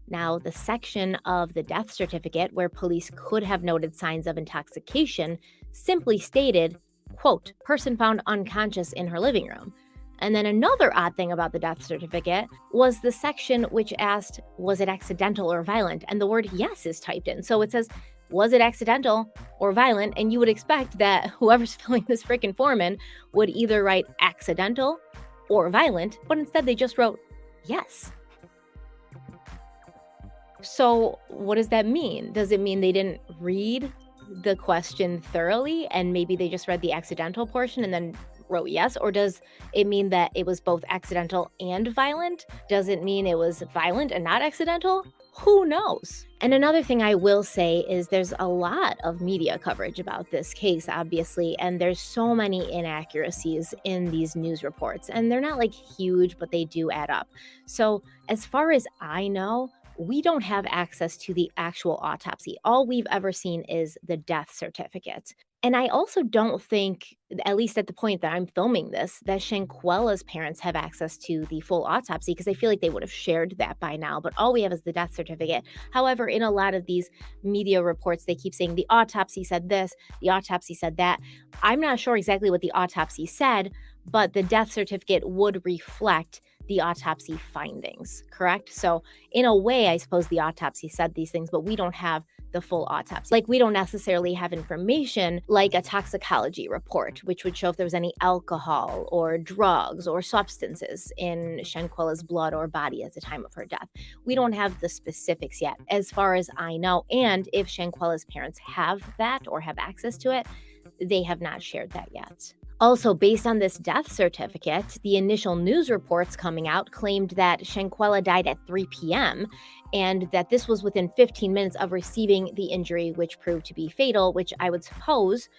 Now, the section of the death certificate where police could have noted signs of intoxication simply stated, quote, person found unconscious in her living room. And then another odd thing about the death certificate was the section which asked, was it accidental or violent? And the word yes is typed in. So it says, Was it accidental or violent? And you would expect that whoever's filling this freaking foreman would either write accidental or violent, but instead they just wrote yes. So what does that mean? Does it mean they didn't read the question thoroughly and maybe they just read the accidental portion and then wrote yes? Or does it mean that it was both accidental and violent? Does it mean it was violent and not accidental? Who knows? And another thing I will say is there's a lot of media coverage about this case, obviously, and there's so many inaccuracies in these news reports, and they're not like huge, but they do add up. So as far as I know, we don't have access to the actual autopsy. All we've ever seen is the death certificate. And I also don't think, at least at the point that I'm filming this, that Shanquella's parents have access to the full autopsy because I feel like they would have shared that by now. But all we have is the death certificate. However, in a lot of these media reports, they keep saying the autopsy said this, the autopsy said that. I'm not sure exactly what the autopsy said, but the death certificate would reflect the autopsy findings, correct? So in a way, I suppose the autopsy said these things, but we don't have the full autopsy. Like, we don't necessarily have information like a toxicology report, which would show if there was any alcohol or drugs or substances in Shanquella's blood or body at the time of her death. We don't have the specifics yet, as far as I know. And if Shanquella's parents have that or have access to it, they have not shared that yet. Also, based on this death certificate, the initial news reports coming out claimed that Shanquella died at 3 p.m. and that this was within 15 minutes of receiving the injury, which proved to be fatal, which I would suppose,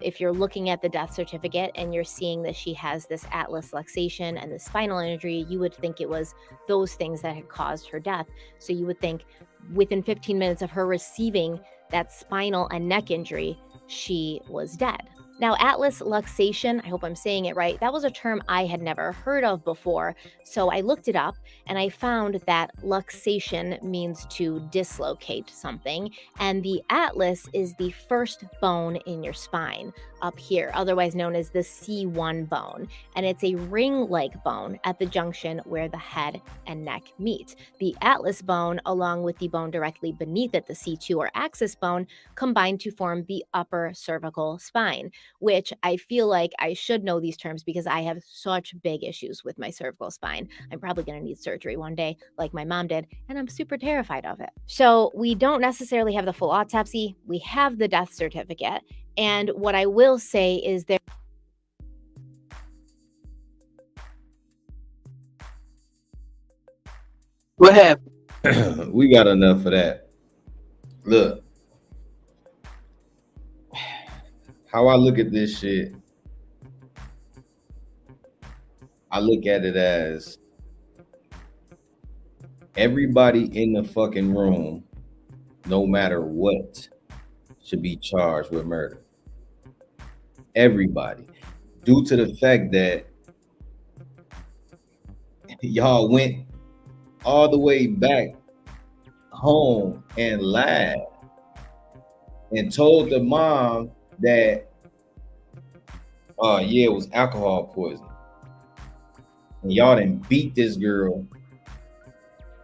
if you're looking at the death certificate and you're seeing that she has this atlas luxation and the spinal injury, you would think it was those things that had caused her death. So you would think within 15 minutes of her receiving that spinal and neck injury, she was dead. Now, atlas luxation, I hope I'm saying it right, that was a term I had never heard of before. So I looked it up and I found that luxation means to dislocate something. And the atlas is the first bone in your spine up here, otherwise known as the C1 bone. And it's a ring-like bone at the junction where the head and neck meet. The atlas bone, along with the bone directly beneath it, the C2 or axis bone, combine to form the upper cervical spine, which I feel like I should know these terms because I have such big issues with my cervical spine. I'm probably going to need surgery one day, like my mom did, and I'm super terrified of it. So we don't necessarily have the full autopsy. We have the death certificate. And what I will say is there. What happened? We got enough of that. Look, how I look at this shit, I look at it as everybody in the fucking room, no matter what, should be charged with murder. Everybody. Due to the fact that y'all went all the way back home and lied and told the mom that, it was alcohol poisoning. And y'all done beat this girl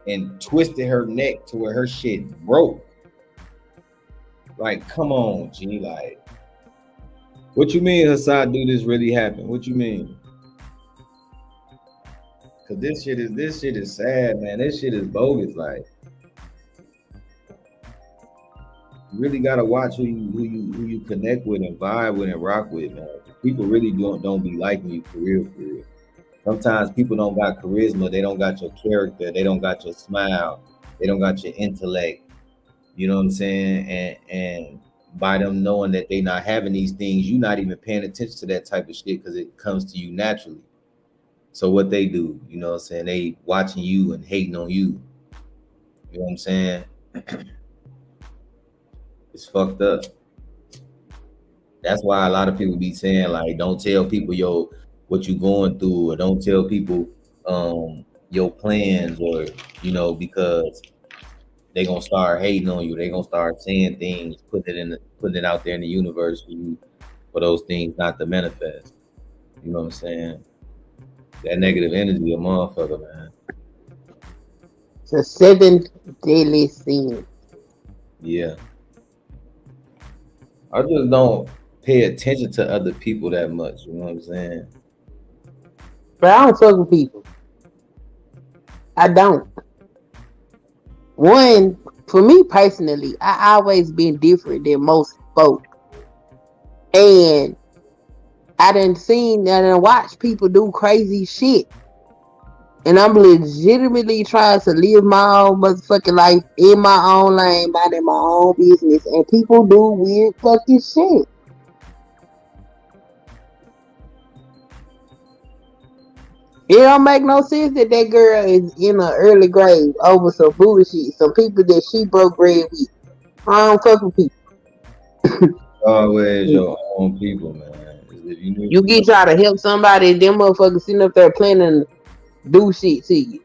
and twisted her neck to where her shit broke. Like, come on, G. Like, what you mean, Hassan, do this really happen? What you mean? Cause this shit is sad, man. This shit is bogus. Like, you really gotta watch who you connect with and vibe with and rock with, man. People really don't be liking you for real, for real. Sometimes people don't got charisma, they don't got your character, they don't got your smile, they don't got your intellect. You know what I'm saying? And by them knowing that they not having these things, you not even paying attention to that type of shit because it comes to you naturally. So what they do, you know what I'm saying? They watching you and hating on you. You know what I'm saying? It's fucked up. That's why a lot of people be saying, like, don't tell people what you going through, or don't tell people your plans, or because they gonna start hating on you. They gonna start saying things, putting it out there in the universe for those things not to manifest. You know what I'm saying? That negative energy, a motherfucker, man. The 7 deadly sins. Yeah. I just don't pay attention to other people that much. You know what I'm saying? But I don't fuck with people. I don't. One, for me personally, I always been different than most folk. And I done seen and done watched people do crazy shit. And I'm legitimately trying to live my own motherfucking life in my own lane, minding my own business. And people do weird fucking shit. It don't make no sense that that girl is in an early grave over some bullshit. Some people that she broke bread with. I don't fuck with people. Always your own people, man. If you need You get try to help somebody, them motherfuckers sitting up there planning to do shit to you.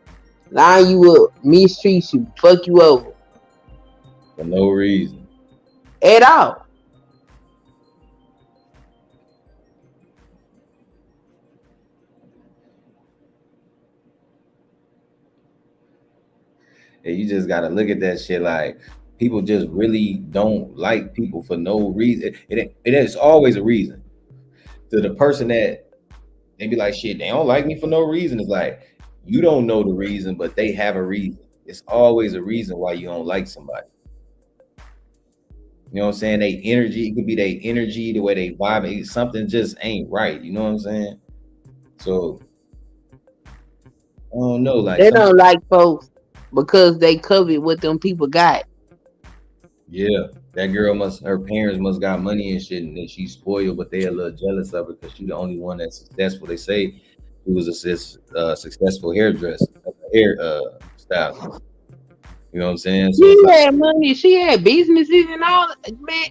Line you up, mistreat you, fuck you over. for no reason. At all. And you just gotta look at that shit like people just really don't like people for no reason. It is always a reason. To the person that they be like, shit, they don't like me for no reason. It's like you don't know the reason, but they have a reason. It's always a reason why you don't like somebody. You know what I'm saying? They energy, it could be their energy, the way they vibe. Something just ain't right. You know what I'm saying? So I don't know. Like They some, don't like folks because they covet what them people got. yeah, that girl her parents must got money and shit, and then she's spoiled, but they a little jealous of her because she the only one that's successful. They say she was a successful hairdresser, hair stylist. You know what I'm saying? So it's She like, had money. She had businesses and all. Man,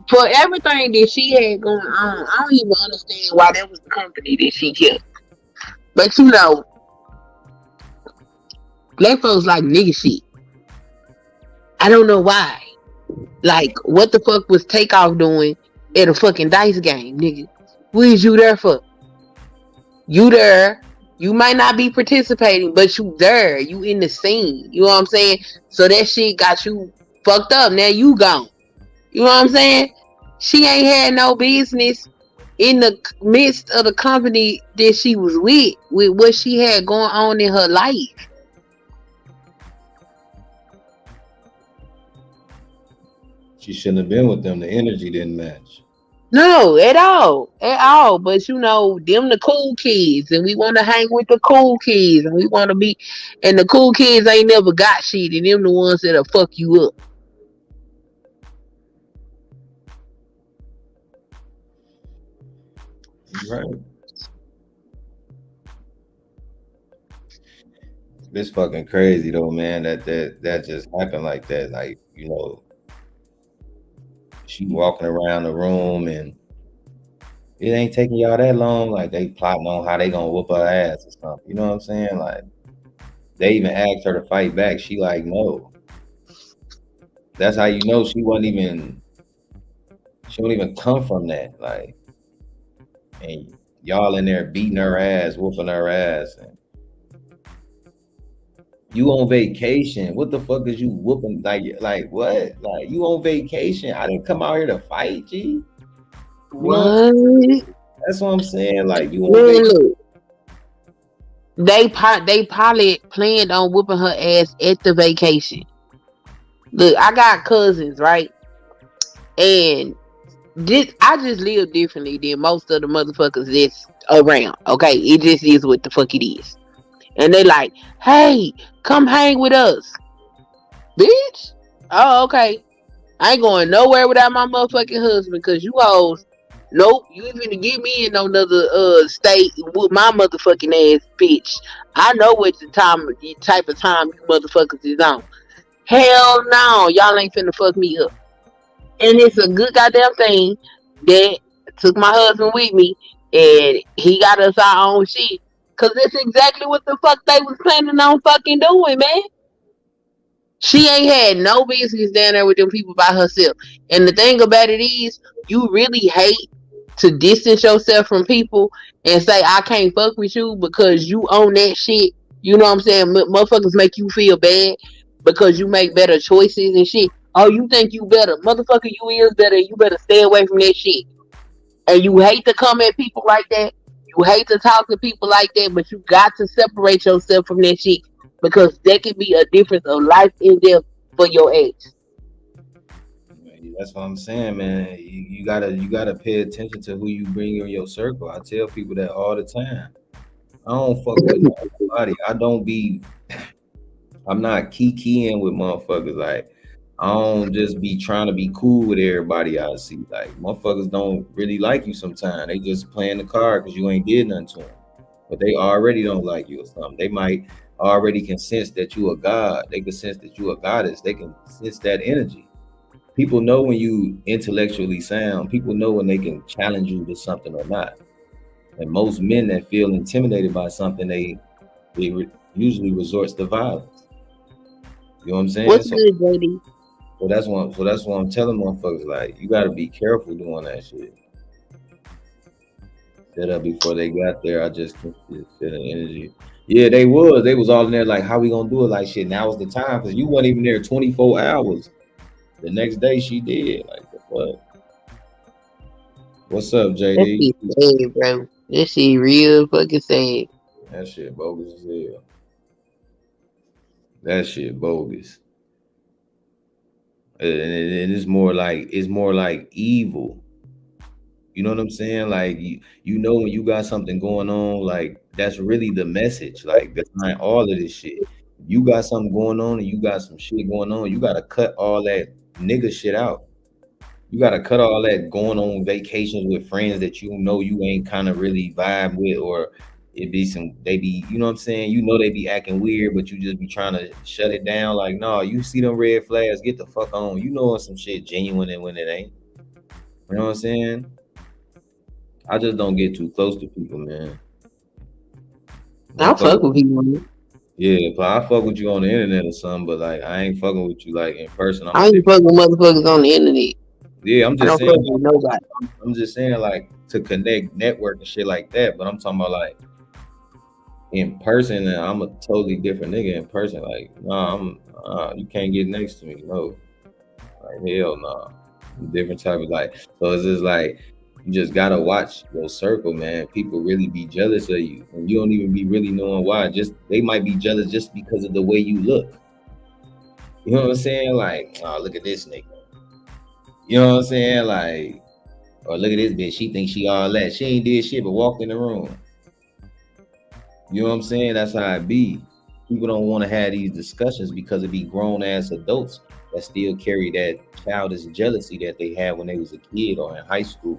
for everything that she had going on, I don't even understand why that was the company that she kept. But you know, black folks like nigga shit. I don't know why. Like, what the fuck was Takeoff doing at a fucking dice game, nigga? What is you there for? You there. You might not be participating, but you there. You in the scene. You know what I'm saying? So that shit got you fucked up. Now you gone. You know what I'm saying? She ain't had no business in the midst of the company that she was with what she had going on in her life. she shouldn't have been with them. The energy didn't match. No, at all. At all. But you know, them the cool kids and we wanna hang with the cool kids and we wanna be and the cool kids ain't never got shit and them the ones that'll fuck you up. Right. It's fucking crazy though, man. That just happened like that. Like, you know, she walking around the room and it ain't taking y'all that long. Like they plotting on how they gonna whoop her ass or something. You know what I'm saying? Like they even asked her to fight back. She like, no. That's how you know she don't even come from that. Like, and y'all in there beating her ass, whooping her ass. And you on vacation. What the fuck is you whooping? Like what? Like you on vacation. I didn't come out here to fight, G. You know what I'm What? saying? That's what I'm saying. Like you on Man, vacation. look, they probably planned on whooping her ass at the vacation. Look, I got cousins, right? And I just live differently than most of the motherfuckers that's around. Okay, it just is what the fuck it is. And they like, hey, come hang with us, bitch. Oh, okay. I ain't going nowhere without my motherfucking husband because you hoes. Nope, you ain't finna get me in no other state with my motherfucking ass, bitch. I know what the type of time you motherfuckers is on. Hell no, y'all ain't finna fuck me up. And it's a good goddamn thing that took my husband with me and he got us our own shit. Cause that's exactly what the fuck they was planning on fucking doing, man. She ain't had no business down there with them people by herself. And the thing about it is, you really hate to distance yourself from people and say, I can't fuck with you because you own that shit. You know what I'm saying? Motherfuckers make you feel bad because you make better choices and shit. Oh, you think you better, motherfucker? You is better. You better stay away from that shit. And you hate to come at people like that. You hate to talk to people like that, but you got to separate yourself from that shit because that can be a difference of life in death for your ex. That's what I'm saying, man. You gotta pay attention to who you bring in your circle. I tell people that all the time. I don't fuck with nobody. I'm not keying with motherfuckers. Like, I don't just be trying to be cool with everybody I see. Like, motherfuckers don't really like you sometimes. They just playing the card because you ain't did nothing to them. But they already don't like you or something. They might already can sense that you a god. They can sense that you a goddess. They can sense that energy. People know when you intellectually sound. People know when they can challenge you to something or not. And most men that feel intimidated by something, usually resorts to violence. You know what I'm saying? What's good, JD? So that's what I'm telling motherfuckers. Like, you gotta be careful doing that shit. Set up before they got there. I just can feel the energy. Yeah, they was all in there like, how we gonna do it? Like, shit, now is the time, because you wasn't even there 24 hours. The next day she did. Like, what? What's up, That JD? shit sad, bro. That shit real fucking sad. That shit bogus as hell. That shit bogus. And it's more like evil. You know what I'm saying? Like, you know when you got something going on, like, that's really the message, like, behind all of this shit. You got something going on and you got some shit going on, you gotta cut all that nigga shit out. You gotta cut all that going on vacations with friends that you know you ain't kind of really vibe with, or they be, you know what I'm saying? You know they be acting weird, but you just be trying to shut it down. Like, no, you see them red flags, get the fuck on. You know when some shit genuine and when it ain't. You know what I'm saying? I just don't get too close to people, man. I fuck with people. Man. Yeah, but I fuck with you on the internet or something, but like, I ain't fucking with you like in person. I ain't fucking with motherfuckers on the internet. Yeah, I'm I just don't saying. fuck with nobody. I'm just saying, like, to connect, network, and shit like that. But I'm talking about like in person, and I'm a totally different nigga in person. Like, nah, you can't get next to me, no. Like, hell no. Nah. Different type of, like. So it's just like, you just gotta watch your circle, man. People really be jealous of you, and you don't even be really knowing why. Just, they might be jealous just because of the way you look. You know what I'm saying? Like, oh, look at this nigga. You know what I'm saying? Like, or look at this bitch. She thinks she all that. She ain't did shit but walked in the room. You know what I'm saying? That's how it be. People don't want to have these discussions because it be grown ass adults that still carry that childish jealousy that they had when they was a kid or in high school.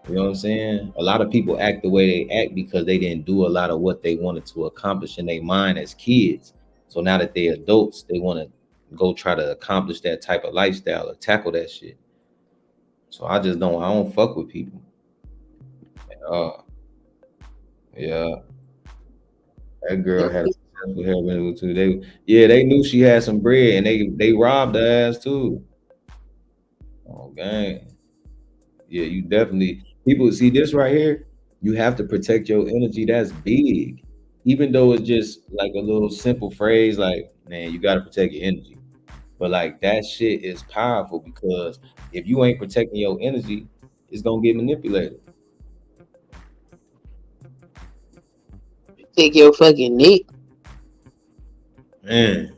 You know what I'm saying? A lot of people act the way they act because they didn't do a lot of what they wanted to accomplish in their mind as kids. So now that they're adults, they want to go try to accomplish that type of lifestyle or tackle that shit. So I don't fuck with people. Yeah. That girl had a successful hair too. They knew she had some bread, and they robbed her ass too. Oh, gang. Yeah, you definitely, people see this right here. You have to protect your energy. That's big. Even though it's just like a little simple phrase, like, man, you gotta protect your energy. But like, that shit is powerful, because if you ain't protecting your energy, it's gonna get manipulated. Take your fucking neck. Man,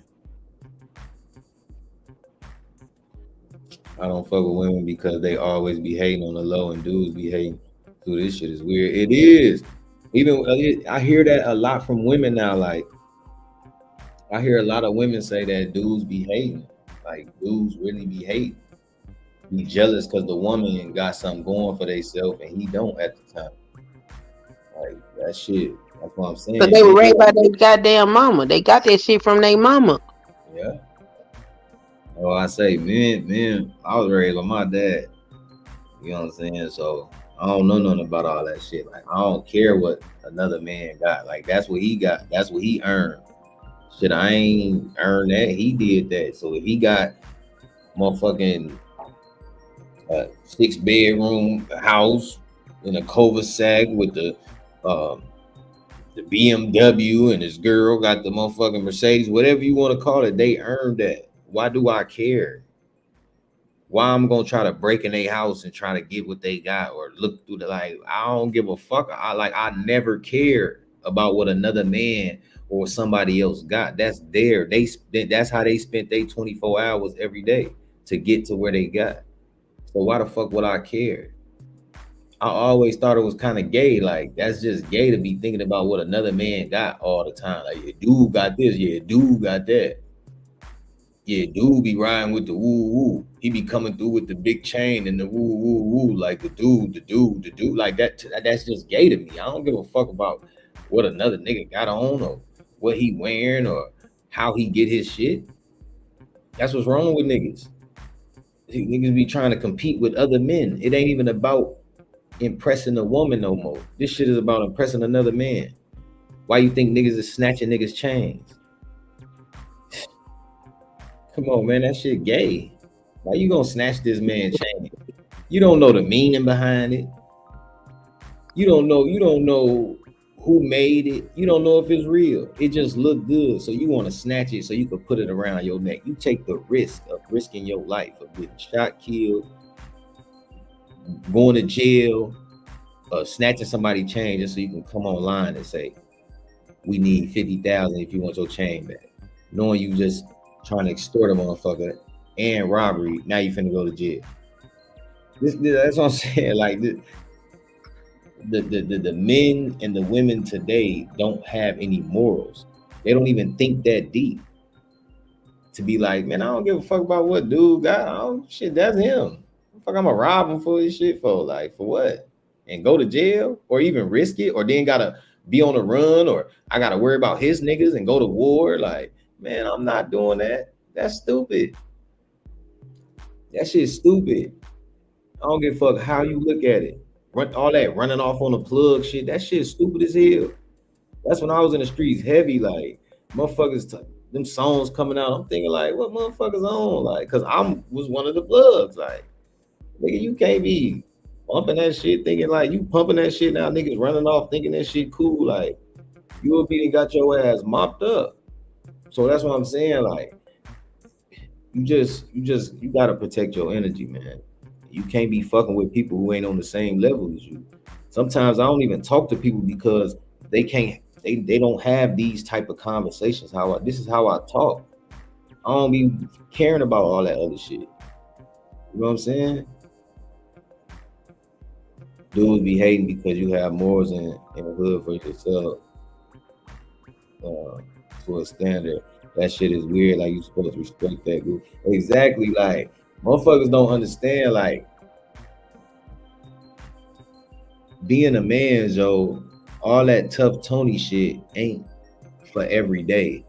I don't fuck with women because they always be hating on the low, and dudes be hating. Dude, this shit is weird. It is. Even I hear that a lot from women now. Like, I hear a lot of women say that dudes be hating. Like, dudes really be hating. Be jealous because the woman got something going for themselves and he don't at the time. Like, that shit. That's what I'm saying. Because they were raised by their goddamn mama. They got that shit from their mama. Yeah. Oh, I say, man, I was raised by my dad. You know what I'm saying? So I don't know nothing about all that shit. Like, I don't care what another man got. Like, that's what he got. That's what he earned. Shit, I ain't earned that. He did that. So if he got motherfucking 6-bedroom house in a cul-de-sac with the BMW, and his girl got the motherfucking Mercedes, whatever you want to call it, they earned that. Why do I care? Why I'm gonna try to break in their house and try to get what they got or look through the like? I don't give a fuck. I never cared about what another man or somebody else got. That's there. That's how they spent their 24 hours every day to get to where they got. So why the fuck would I care? I always thought it was kind of gay. Like that's just gay to be thinking about what another man got all the time. Like yeah, dude got this, yeah, dude got that. Yeah, dude be riding with the woo woo. He be coming through with the big chain and the woo woo woo. Like the dude. Like that. That's just gay to me. I don't give a fuck about what another nigga got on or what he wearing or how he get his shit. That's what's wrong with niggas. Niggas be trying to compete with other men. It ain't even about impressing a woman no more. This shit is about impressing another man. Why you think niggas is snatching niggas' chains? Come on, man, that shit gay. Why you gonna snatch this man's chain? You don't know the meaning behind it. You don't know who made it. You don't know if it's real. It just looked good. So you want to snatch it so you can put it around your neck. You take the risk of risking your life, of getting shot, killed, going to jail, snatching somebody's chain just so you can come online and say, we need 50,000 if you want your chain back. Knowing you just trying to extort a motherfucker and robbery, now you finna go to jail. That's what I'm saying. Like the men and the women today don't have any morals. They don't even think that deep to be like, man, I don't give a fuck about what dude got. Shit, that's him. Fuck, I'm gonna rob him for his shit for like for what? And go to jail or even risk it, or then gotta be on the run, or I gotta worry about his niggas and go to war. Like, man, I'm not doing that. That's stupid. That shit's stupid. I don't give a fuck how you look at it. All that running off on the plug shit, that shit's stupid as hell. That's when I was in the streets heavy, like motherfuckers, them songs coming out. I'm thinking like, what motherfuckers on? Like, cause was one of the plugs. Like, nigga, you can't be pumping that shit, thinking like you pumping that shit now. Niggas running off thinking that shit cool. Like, you will be got your ass mopped up. So that's what I'm saying. Like, you gotta protect your energy, man. You can't be fucking with people who ain't on the same level as you. Sometimes I don't even talk to people because they don't have these type of conversations. This is how I talk. I don't be caring about all that other shit. You know what I'm saying? Dudes be hating because you have morals in the hood for yourself to a standard. That shit is weird. Like, you supposed to respect that group. Exactly. Like, motherfuckers don't understand. Like, being a man, Joe, all that tough Tony shit ain't for every day.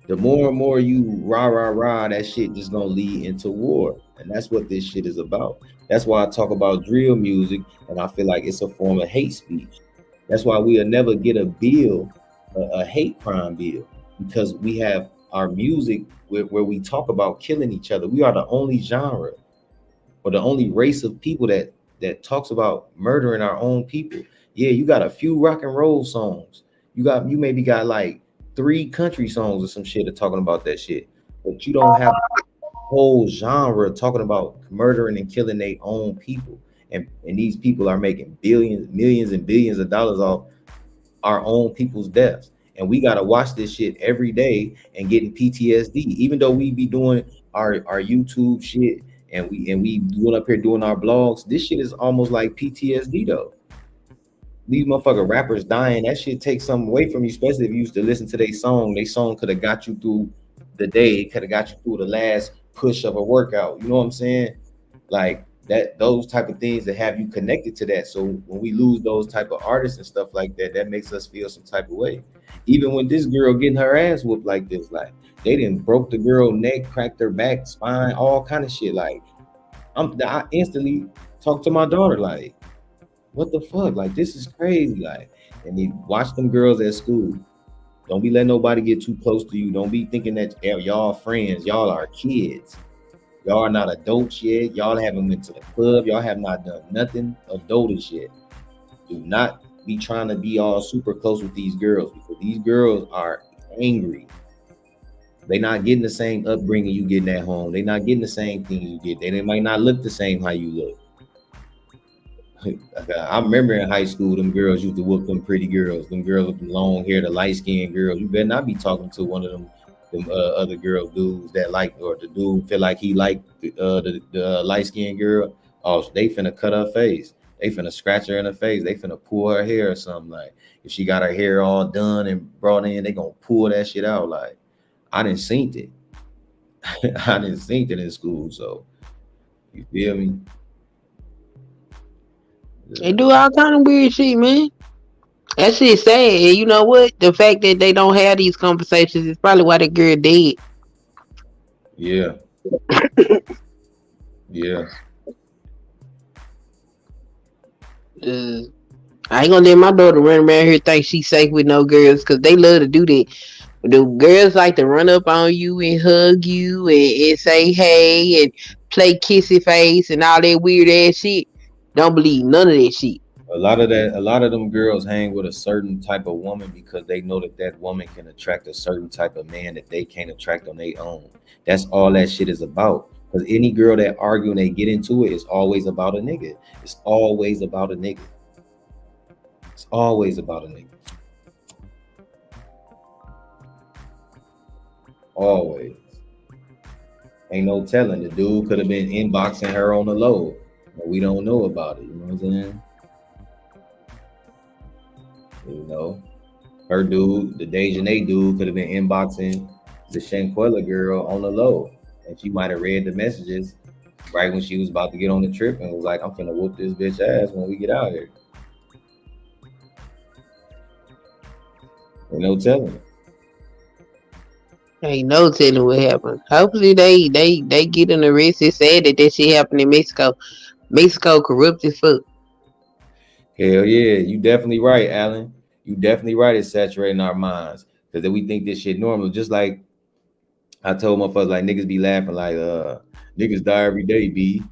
The more and more you rah, that shit just gonna lead into war. And that's what this shit is about. That's why I talk about drill music, and I feel like it's a form of hate speech. That's why we'll never get a bill, a hate crime bill, because we have our music where we talk about killing each other. We are the only genre or the only race of people that talks about murdering our own people. Yeah, you got a few rock and roll songs. You maybe got like 3 country songs or some shit that talking about that shit, but you don't have a whole genre talking about murdering and killing their own people. And these people are making millions and billions of dollars off our own people's deaths. And we gotta watch this shit every day and getting PTSD, even though we be doing our YouTube shit and we doing up here doing our blogs. This shit is almost like PTSD though. These motherfucker rappers dying, that shit takes something away from you, especially if you used to listen to their song. Their song could have got you through the day, could have got you through the last push of a workout. You know what I'm saying? Like that, those type of things that have you connected to that. So when we lose those type of artists and stuff like that, that makes us feel some type of way. Even when this girl getting her ass whooped like this, like they didn't broke the girl neck, cracked her back, spine, all kind of shit. Like I instantly talked to my daughter, like, what the fuck? Like, this is crazy. Like, and you watch them girls at school. Don't be letting nobody get too close to you. Don't be thinking that y'all friends. Y'all are kids. Y'all are not adults yet. Y'all haven't went to the club. Y'all have not done nothing adultish yet. Do not be trying to be all super close with these girls, because these girls are angry. They not getting the same upbringing you getting at home. They not getting the same thing you get. They might not look the same how you look. I remember in high school, them girls used to whoop them pretty girls. Them girls with the long hair, the light skinned girls. You better not be talking to one of them other girl dudes that like, or the dude feel like he like the light skinned girl. Oh, they finna cut her face. They finna scratch her in the face. They finna pull her hair or something. Like if she got her hair all done and brought in, they gonna pull that shit out. Like I didn't seen it. I didn't seen it in school. So you feel me? They do all kind of weird shit, man. That shit sad. And you know what? The fact that they don't have these conversations is probably why the girl dead. Yeah. Yeah. I ain't gonna let my daughter run around here think she's safe with no girls because they love to do that. The girls like to run up on you and hug you and say hey and play kissy face and all that weird ass shit. Don't believe none of that shit. A lot of them girls hang with a certain type of woman because they know that that woman can attract a certain type of man that they can't attract on their own. That's all that shit is about. Because any girl that argue and they get into it, it's always about a nigga. It's always about a nigga. It's always about a nigga. Always. Ain't no telling. The dude could have been inboxing her on the low. But we don't know about it. You know what I'm saying? You know, her dude, the Dejanay dude, could have been inboxing the Shanquella girl on the low, and she might have read the messages right when she was about to get on the trip and was like, "I'm finna whoop this bitch ass when we get out here." Ain't no telling. Ain't no telling what happened. Hopefully they get an arrest. It's sad that shit happened in Mexico. Mexico corrupt as fuck. Hell yeah, you definitely right, Alan. You definitely right. It's saturating our minds because then we think this shit normal. Just like I told motherfuckers, like niggas be laughing like, niggas die every day, B.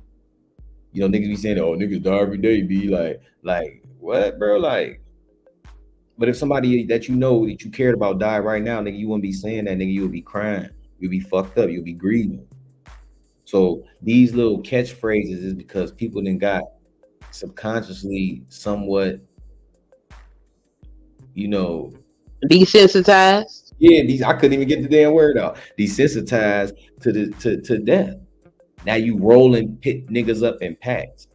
You know, niggas be saying, oh, niggas die every day, B. Like what, bro? Like, but if somebody that you know that you cared about died right now, nigga, you wouldn't be saying that, nigga. You would be crying. You'd be fucked up. You'd be grieving. So these little catchphrases is because people then got subconsciously somewhat, you know, desensitized. Yeah, I couldn't even get the damn word out. Desensitized to death. Now you rolling pit niggas up in packs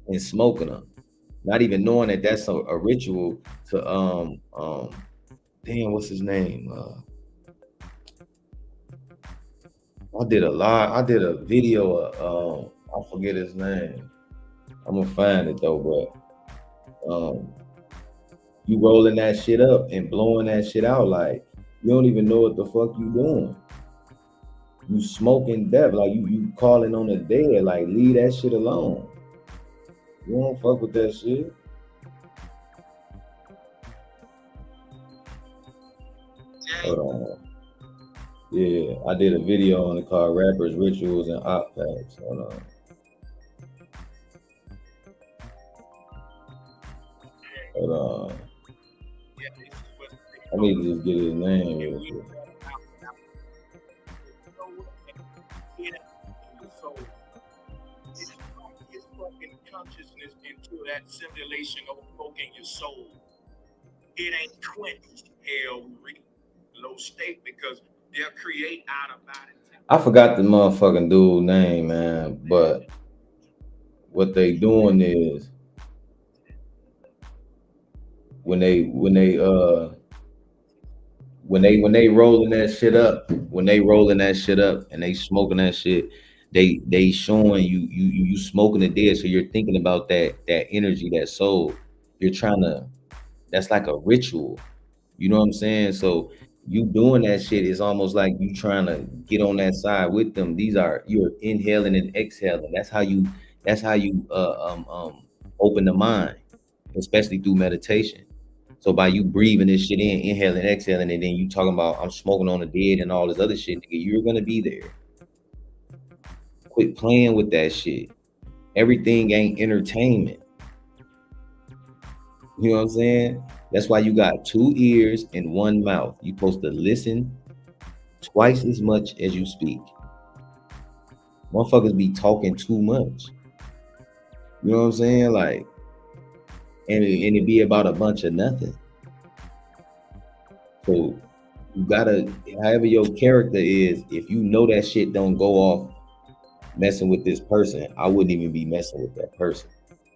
and smoking them, not even knowing that that's a ritual to damn, what's his name? I did a video of I forget his name. I'm gonna find it though, but you rolling that shit up and blowing that shit out like you don't even know what the fuck you doing. You smoking death, like you calling on the dead, like leave that shit alone. You don't fuck with that shit. Hold on. Yeah, I did a video on it called Rappers, Rituals, and Op Packs. Hold on. Hold on. I need to just get his name real quick. His fucking consciousness into that simulation of poking your soul. It ain't quenched, hell, low state, because they'll create out of body. I forgot the motherfucking dude's name, man, but what they doing is when they rolling that shit up and they smoking that shit, they showing you smoking the dead, so you're thinking about that energy, that soul. You're trying to, that's like a ritual. You know what I'm saying? So you doing that shit is almost like you trying to get on that side with them. You're inhaling and exhaling. That's how you open the mind, especially through meditation. So by you breathing this shit in, inhaling, exhaling, and then you talking about I'm smoking on the dead and all this other shit, nigga, you're gonna be there. Quit playing with that shit. Everything ain't entertainment. You know what I'm saying? That's why you got 2 ears and 1 mouth. You're supposed to listen twice as much as you speak. Motherfuckers be talking too much. You know what I'm saying? Like, and it be about a bunch of nothing. So you gotta, however your character is, if you know that shit don't go off messing with this person, I wouldn't even be messing with that person.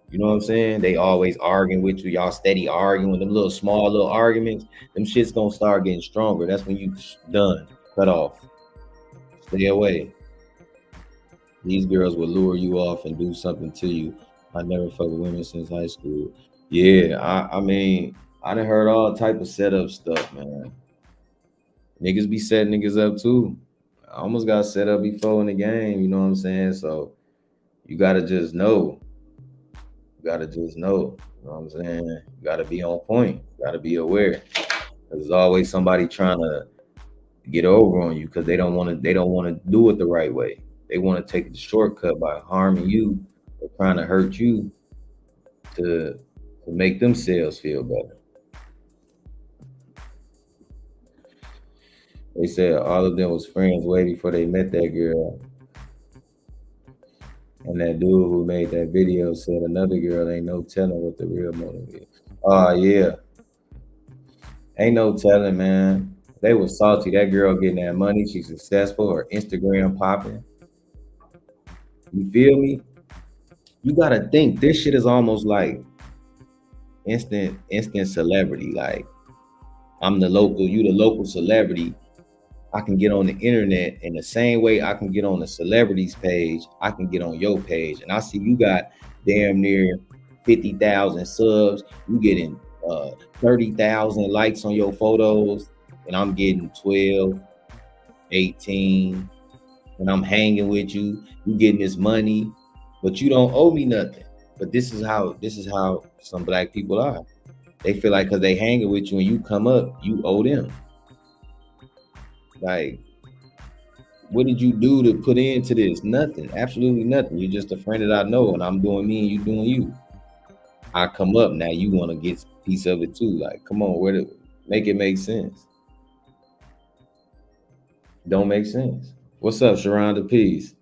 You know what I'm saying? They always arguing with you. Y'all steady arguing. Them little small little arguments. Them shit's gonna start getting stronger. That's when you done. Cut off. Stay away. These girls will lure you off and do something to you. I never fucked with women since high school. Yeah, I mean, I done heard all type of setup stuff, man. Niggas be setting niggas up too. I almost got set up before in the game, you know what I'm saying? So you gotta just know. You gotta just know. You know what I'm saying? You gotta be on point. You gotta be aware. There's always somebody trying to get over on you because they don't want to do it the right way. They want to take the shortcut by harming you or trying to hurt you to make themselves feel better. They said all of them was friends way before they met that girl. And that dude who made that video said another girl ain't no telling what the real motive is. Oh yeah. Ain't no telling, man. They was salty. That girl getting that money. She's successful. Her Instagram popping. You feel me? You gotta think this shit is almost like instant celebrity. Like I'm the local, you the local celebrity. I can get on the internet in the same way I can get on the celebrities page, I can get on your page. And I see you got damn near 50,000 subs. You getting 30,000 likes on your photos, and I'm getting 12, 18, and I'm hanging with you. You getting this money, but you don't owe me nothing. But this is how some black people are. They feel like because they hanging with you and you come up, you owe them. Like, what did you do to put into this? Nothing. Absolutely nothing. You're just a friend that I know, and I'm doing me and you doing you. I come up, now you want to get a piece of it too. Like, come on, make it make sense. Don't make sense. What's up, Sharonda? Peace.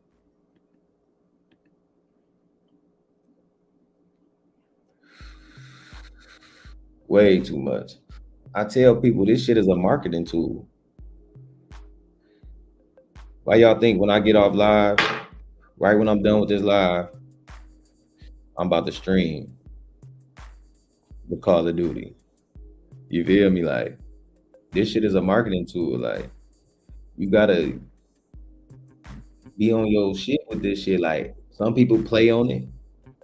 Way too much. I tell people this shit is a marketing tool. Why y'all think when I get off live, right when I'm done with this live, I'm about to stream the Call of Duty? You feel me? Like, this shit is a marketing tool. Like, you gotta be on your shit with this shit. Like, some people play on it.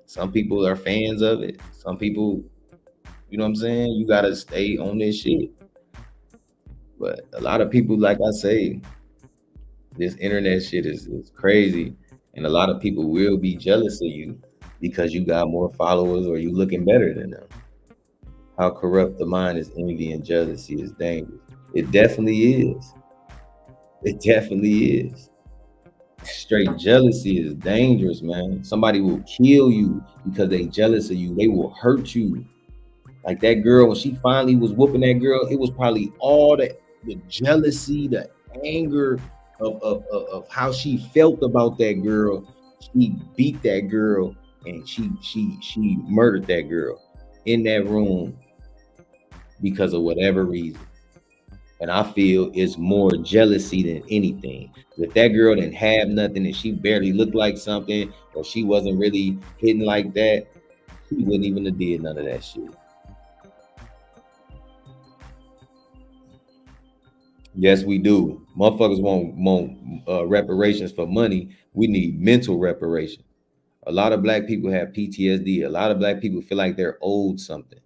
Some people are fans of it. Some people, you know what I'm saying? You gotta stay on this shit. But a lot of people, like I say, this internet shit is crazy. And a lot of people will be jealous of you because you got more followers or you looking better than them. How corrupt the mind is envy and jealousy is dangerous. It definitely is. It definitely is. Straight jealousy is dangerous, man. Somebody will kill you because they jealous of you. They will hurt you. Like that girl, when she finally was whooping that girl, it was probably all the jealousy, the anger of how she felt about that girl. She beat that girl and she murdered that girl in that room because of whatever reason. And I feel it's more jealousy than anything. If that girl didn't have nothing and she barely looked like something, or she wasn't really hitting like that, she wouldn't even have did none of that shit. Yes, we do. Motherfuckers want reparations for money. We need mental reparation. A lot of black people have PTSD. A lot of black people feel like they're owed something.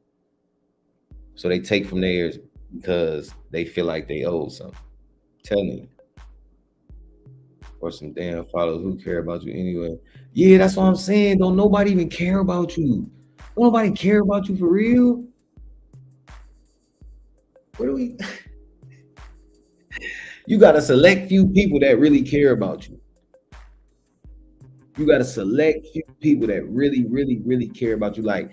So they take from theirs because they feel like they owe something. Tell me. Or some damn followers who care about you anyway. Yeah, that's what I'm saying. Don't nobody even care about you. Don't nobody care about you for real. What do we... You got a select few people that really care about you. You got to select few people that really, really, really care about you. Like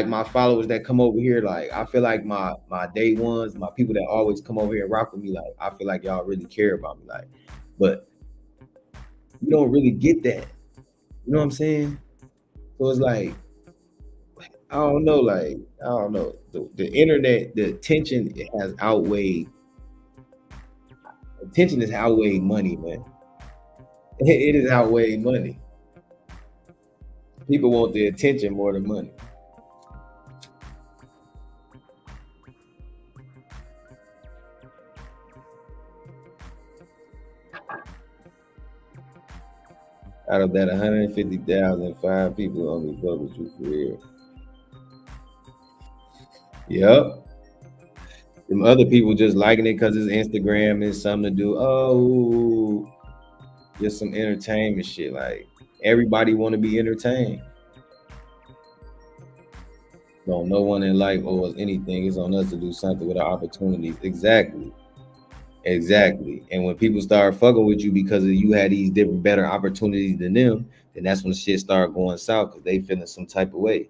my followers that come over here. Like I feel like my day ones, my people that always come over here and rock with me. Like I feel like y'all really care about me. Like, but you don't really get that. You know what I'm saying? So it's like I don't know. Like I don't know. The internet, the attention has outweighed. Attention has outweighed money, man. It is outweighed money. People want the attention more than money. Out of that 150,000, 5 people only fuck with you for real. Yep. Them other people just liking it because it's Instagram and something to do. Oh, just some entertainment shit. Like everybody want to be entertained. Don't no one in life owes anything. It's on us to do something with our opportunities. Exactly. Exactly. And when people start fucking with you because you had these different better opportunities than them, then that's when shit start going south because they feeling some type of way.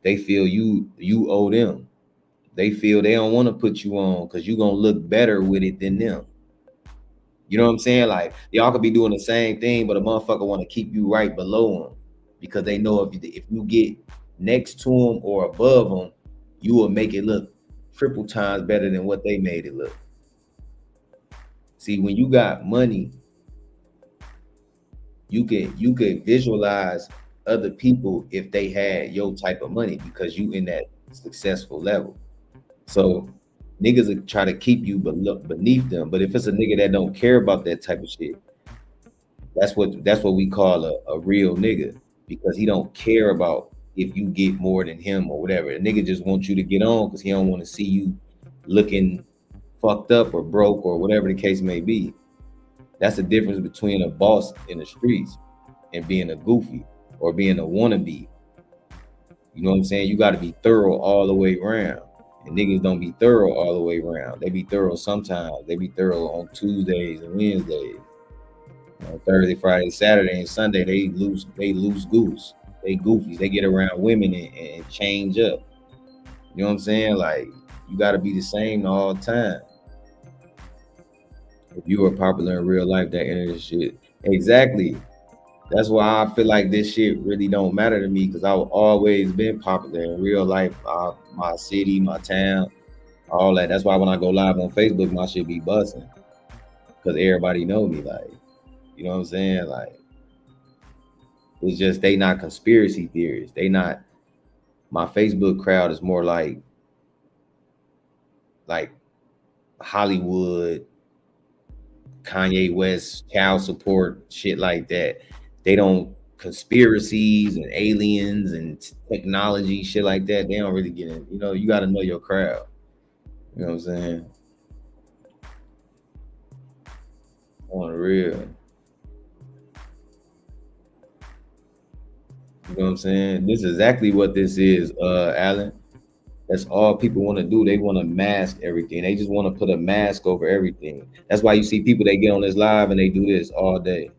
They feel you owe them. They feel they don't want to put you on because you're gonna look better with it than them. You know what I'm saying? Like y'all could be doing the same thing, but a motherfucker want to keep you right below them because they know if you get next to them or above them, you will make it look triple times better than what they made it look. See, when you got money, you can visualize other people if they had your type of money because you in that successful level. So niggas will try to keep you beneath them. But if it's a nigga that don't care about that type of shit, that's what we call a real nigga because he don't care about if you get more than him or whatever. A nigga just wants you to get on because he don't want to see you looking fucked up or broke or whatever the case may be. That's the difference between a boss in the streets and being a goofy or being a wannabe. You know what I'm saying? You got to be thorough all the way around. And niggas don't be thorough all the way around. They be thorough sometimes. They be thorough on Tuesdays and Wednesdays. Thursday, Friday, Saturday, and Sunday, they lose goose. They goofies. They get around women and change up. You know what I'm saying? Like you got to be the same all the time. If you are popular in real life, that internet shit. Exactly. That's why I feel like this shit really don't matter to me because I've always been popular in real life. My city, my town, all that. That's why when I go live on Facebook, my shit be busting because everybody know me. Like, you know what I'm saying? Like, it's just they not conspiracy theories. They not. My Facebook crowd is more like Hollywood, Kanye West, child support, shit like that. They don't conspiracies and aliens and technology, shit like that. They don't really get in. You know, you got to know your crowd. You know what I'm saying? On the real. You know what I'm saying? This is exactly what this is, Alan. That's all people want to do. They want to mask everything. They just want to put a mask over everything. That's why you see people that get on this live and they do this all day.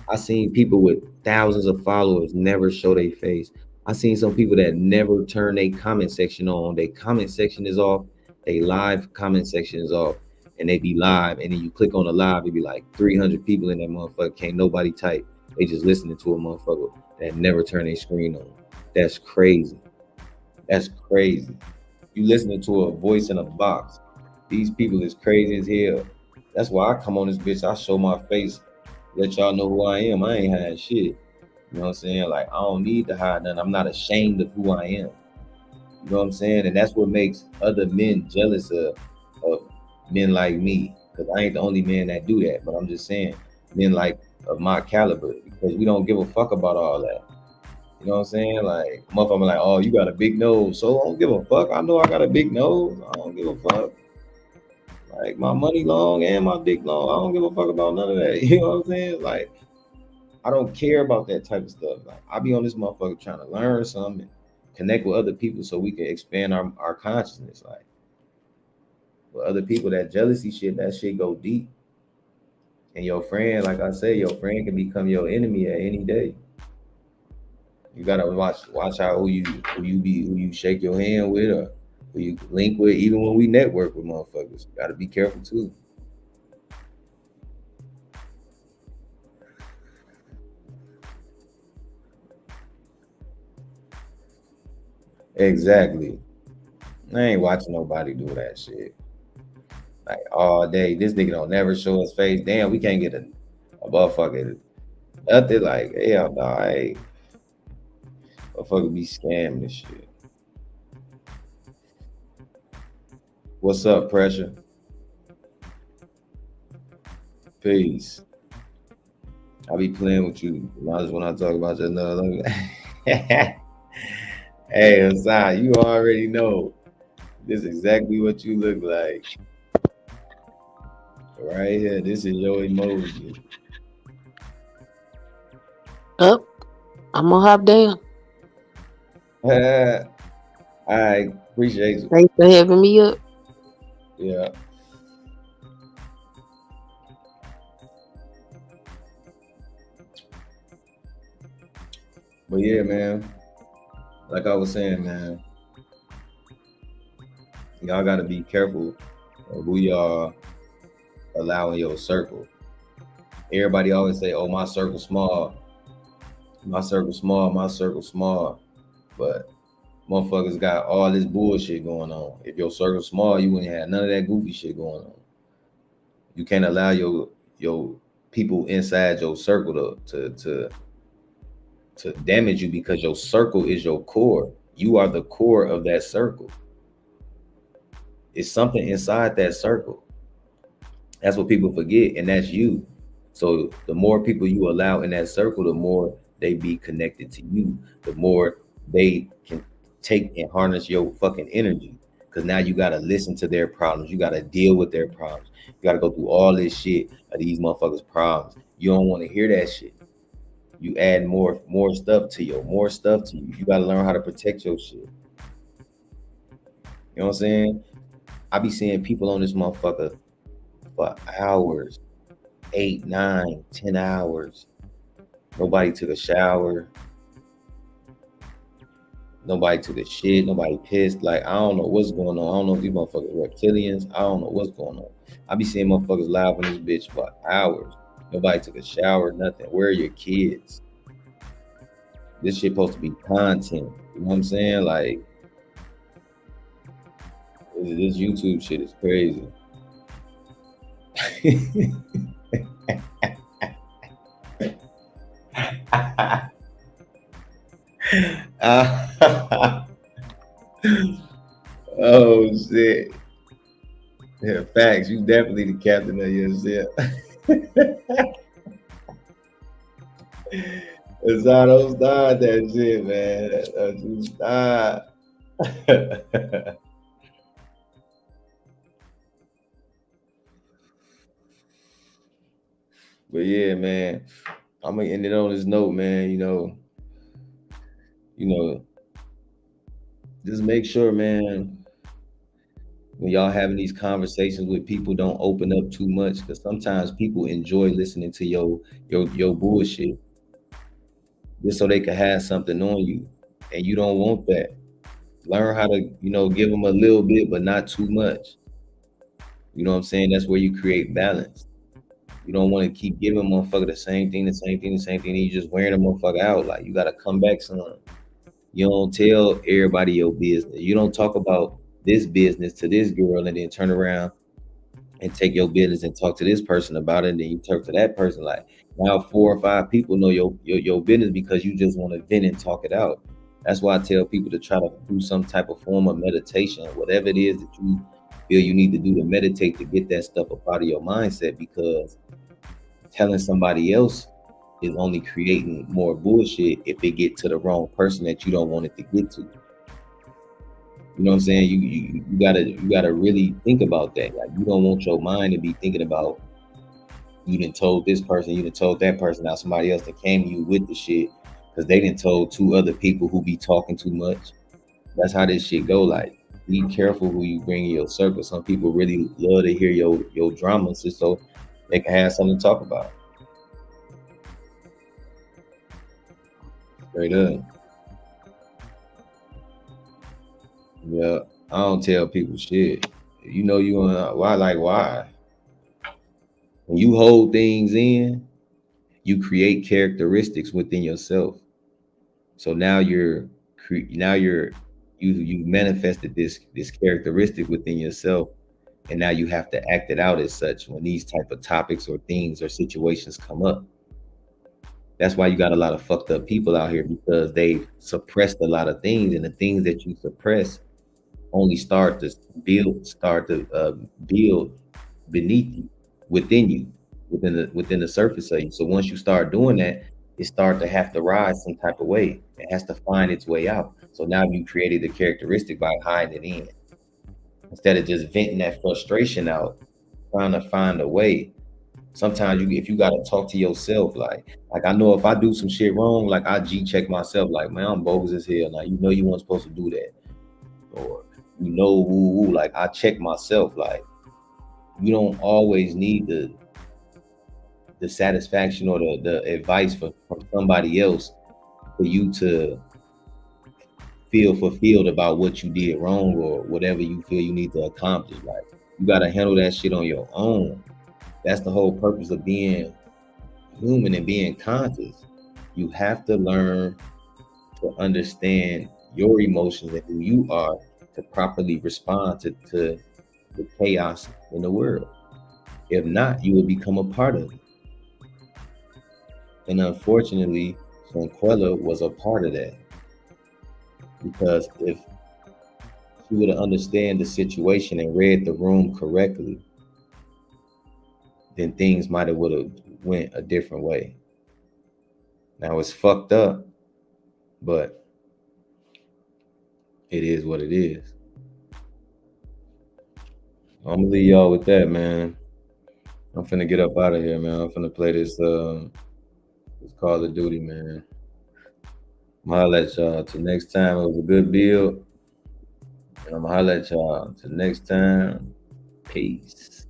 I seen people with thousands of followers never show their face. I seen some people that never turn their comment section on. Their comment section is off. They live comment section is off, and they be live. And then you click on the live, it be like 300 people in that motherfucker. Can't nobody type. They just listening to a motherfucker that never turn their screen on. That's crazy. That's crazy. You listening to a voice in a box. These people is crazy as hell. That's why I come on this bitch. I show my face, let y'all know who I am. I ain't hiding shit. You know what I'm saying? Like I don't need to hide nothing. I'm not ashamed of who I am. You know what I'm saying? And that's what makes other men jealous of men like me. Because I ain't the only man that do that. But I'm just saying, men like of my caliber, because we don't give a fuck about all that. You know what I'm saying? Like, motherfucker, like, oh, you got a big nose, so I don't give a fuck. I know I got a big nose. I don't give a fuck. Like, my money long and my dick long. I don't give a fuck about none of that. You know what I'm saying? Like, I don't care about that type of stuff. Like, I be on this motherfucker trying to learn something, and connect with other people so we can expand our consciousness. Like, with other people, that jealousy shit, that shit go deep. And your friend, like I said, your friend can become your enemy at any day. You gotta watch out who you shake your hand with or who you link with. Even when we network with motherfuckers, you gotta be careful too. Exactly. I ain't watching nobody do that shit like all day. This nigga don't never show his face. Damn, we can't get a motherfucker nothing like hell no. I motherfucker be scamming this shit. What's up, pressure? Peace. I be playing with you when I talk about your another. Hey, Hassan, you already know this is exactly what you look like. Right here, this is your emoji. Up, I'm gonna hop down. I appreciate you. Thanks for having me up. Yeah. But yeah, man. Like I was saying, man, y'all gotta be careful of who y'all allow in your circle. Everybody always say, "Oh, my circle small, my circle small, my circle small," but motherfuckers got all this bullshit going on. If your circle small, you wouldn't have none of that goofy shit going on. You can't allow your people inside your circle to damage you because your circle is your core. You are the core of that circle. It's something inside that circle. That's what people forget, and that's you. So the more people you allow in that circle, the more they be connected to you, the more they can take and harness your fucking energy. Because now you gotta listen to their problems, you gotta deal with their problems, you gotta go through all this shit of these motherfuckers' problems. You don't want to hear that shit. You add more stuff to you, more stuff to you. You gotta learn how to protect your shit. You know what I'm saying? I be seeing people on this motherfucker for hours, 8, 9, 10 hours. Nobody took a shower. Nobody took a shit. Nobody pissed. Like, I don't know what's going on. I don't know if these motherfuckers reptilians. I don't know what's going on. I be seeing motherfuckers live on this bitch for hours. Nobody took a shower, nothing. Where are your kids? This shit supposed to be content. You know what I'm saying? Like, this YouTube shit is crazy. Oh shit. Yeah, facts. You definitely the captain of your ship. It's all those start that shit, man. Don't start. But yeah, man, I'm gonna end it on this note, man. Just make sure, man, when y'all having these conversations with people, don't open up too much because sometimes people enjoy listening to your bullshit just so they can have something on you, and you don't want that. Learn how to, give them a little bit, but not too much. You know what I'm saying? That's where you create balance. You don't want to keep giving motherfucker the same thing, the same thing, the same thing. And you just wearing a motherfucker out. Like, you gotta come back some. You don't tell everybody your business. You don't talk about this business to this girl and then turn around and take your business and talk to this person about it. And then you talk to that person. Like, now 4 or 5 people know your business because you just want to vent and talk it out. That's why I tell people to try to do some type of form of meditation, whatever it is that you feel you need to do to meditate to get that stuff up out of your mindset, because telling somebody else is only creating more bullshit if it get to the wrong person that you don't want it to get to. You know what I'm saying? You gotta really think about that. Like, you don't want your mind to be thinking about you done told this person, you done told that person, now somebody else that came to you with the shit because they done told 2 other people who be talking too much. That's how this shit go. Like, be careful who you bring in your circle. Some people really love to hear your drama. So they can have something to talk about. Straight up. Yeah, I don't tell people shit. You know you why? When you hold things in, you create characteristics within yourself. So now you manifested this characteristic within yourself, and now you have to act it out as such when these type of topics or things or situations come up. That's why you got a lot of fucked up people out here, because they've suppressed a lot of things, and the things that you suppress only start to build beneath you, within you, within the surface of you. So once you start doing that, it starts to have to rise some type of way. It has to find its way out. So now you created the characteristic by hiding it in, instead of just venting that frustration out, trying to find a way. Sometimes if you gotta talk to yourself, like I know if I do some shit wrong, like I G check myself, like, man, I'm bogus as hell. Like, you know you weren't supposed to do that, or like I check myself. Like, you don't always need the satisfaction or the advice from somebody else for you to feel fulfilled about what you did wrong or whatever you feel you need to accomplish. Like, you gotta handle that shit on your own. That's the whole purpose of being human and being conscious. You have to learn to understand your emotions and who you are to properly respond to the chaos in the world. If not, you will become a part of it. And unfortunately, Shanquella was a part of that. Because if she would have understood the situation and read the room correctly, then things might have would have went a different way. Now it's fucked up, but it is what it is. I'm gonna leave y'all with that, man. I'm finna get up out of here, man. I'm finna play this Call of Duty, man. I'm gonna holler at y'all till next time. It was a good build. And I'm gonna holler at y'all till next time. Peace.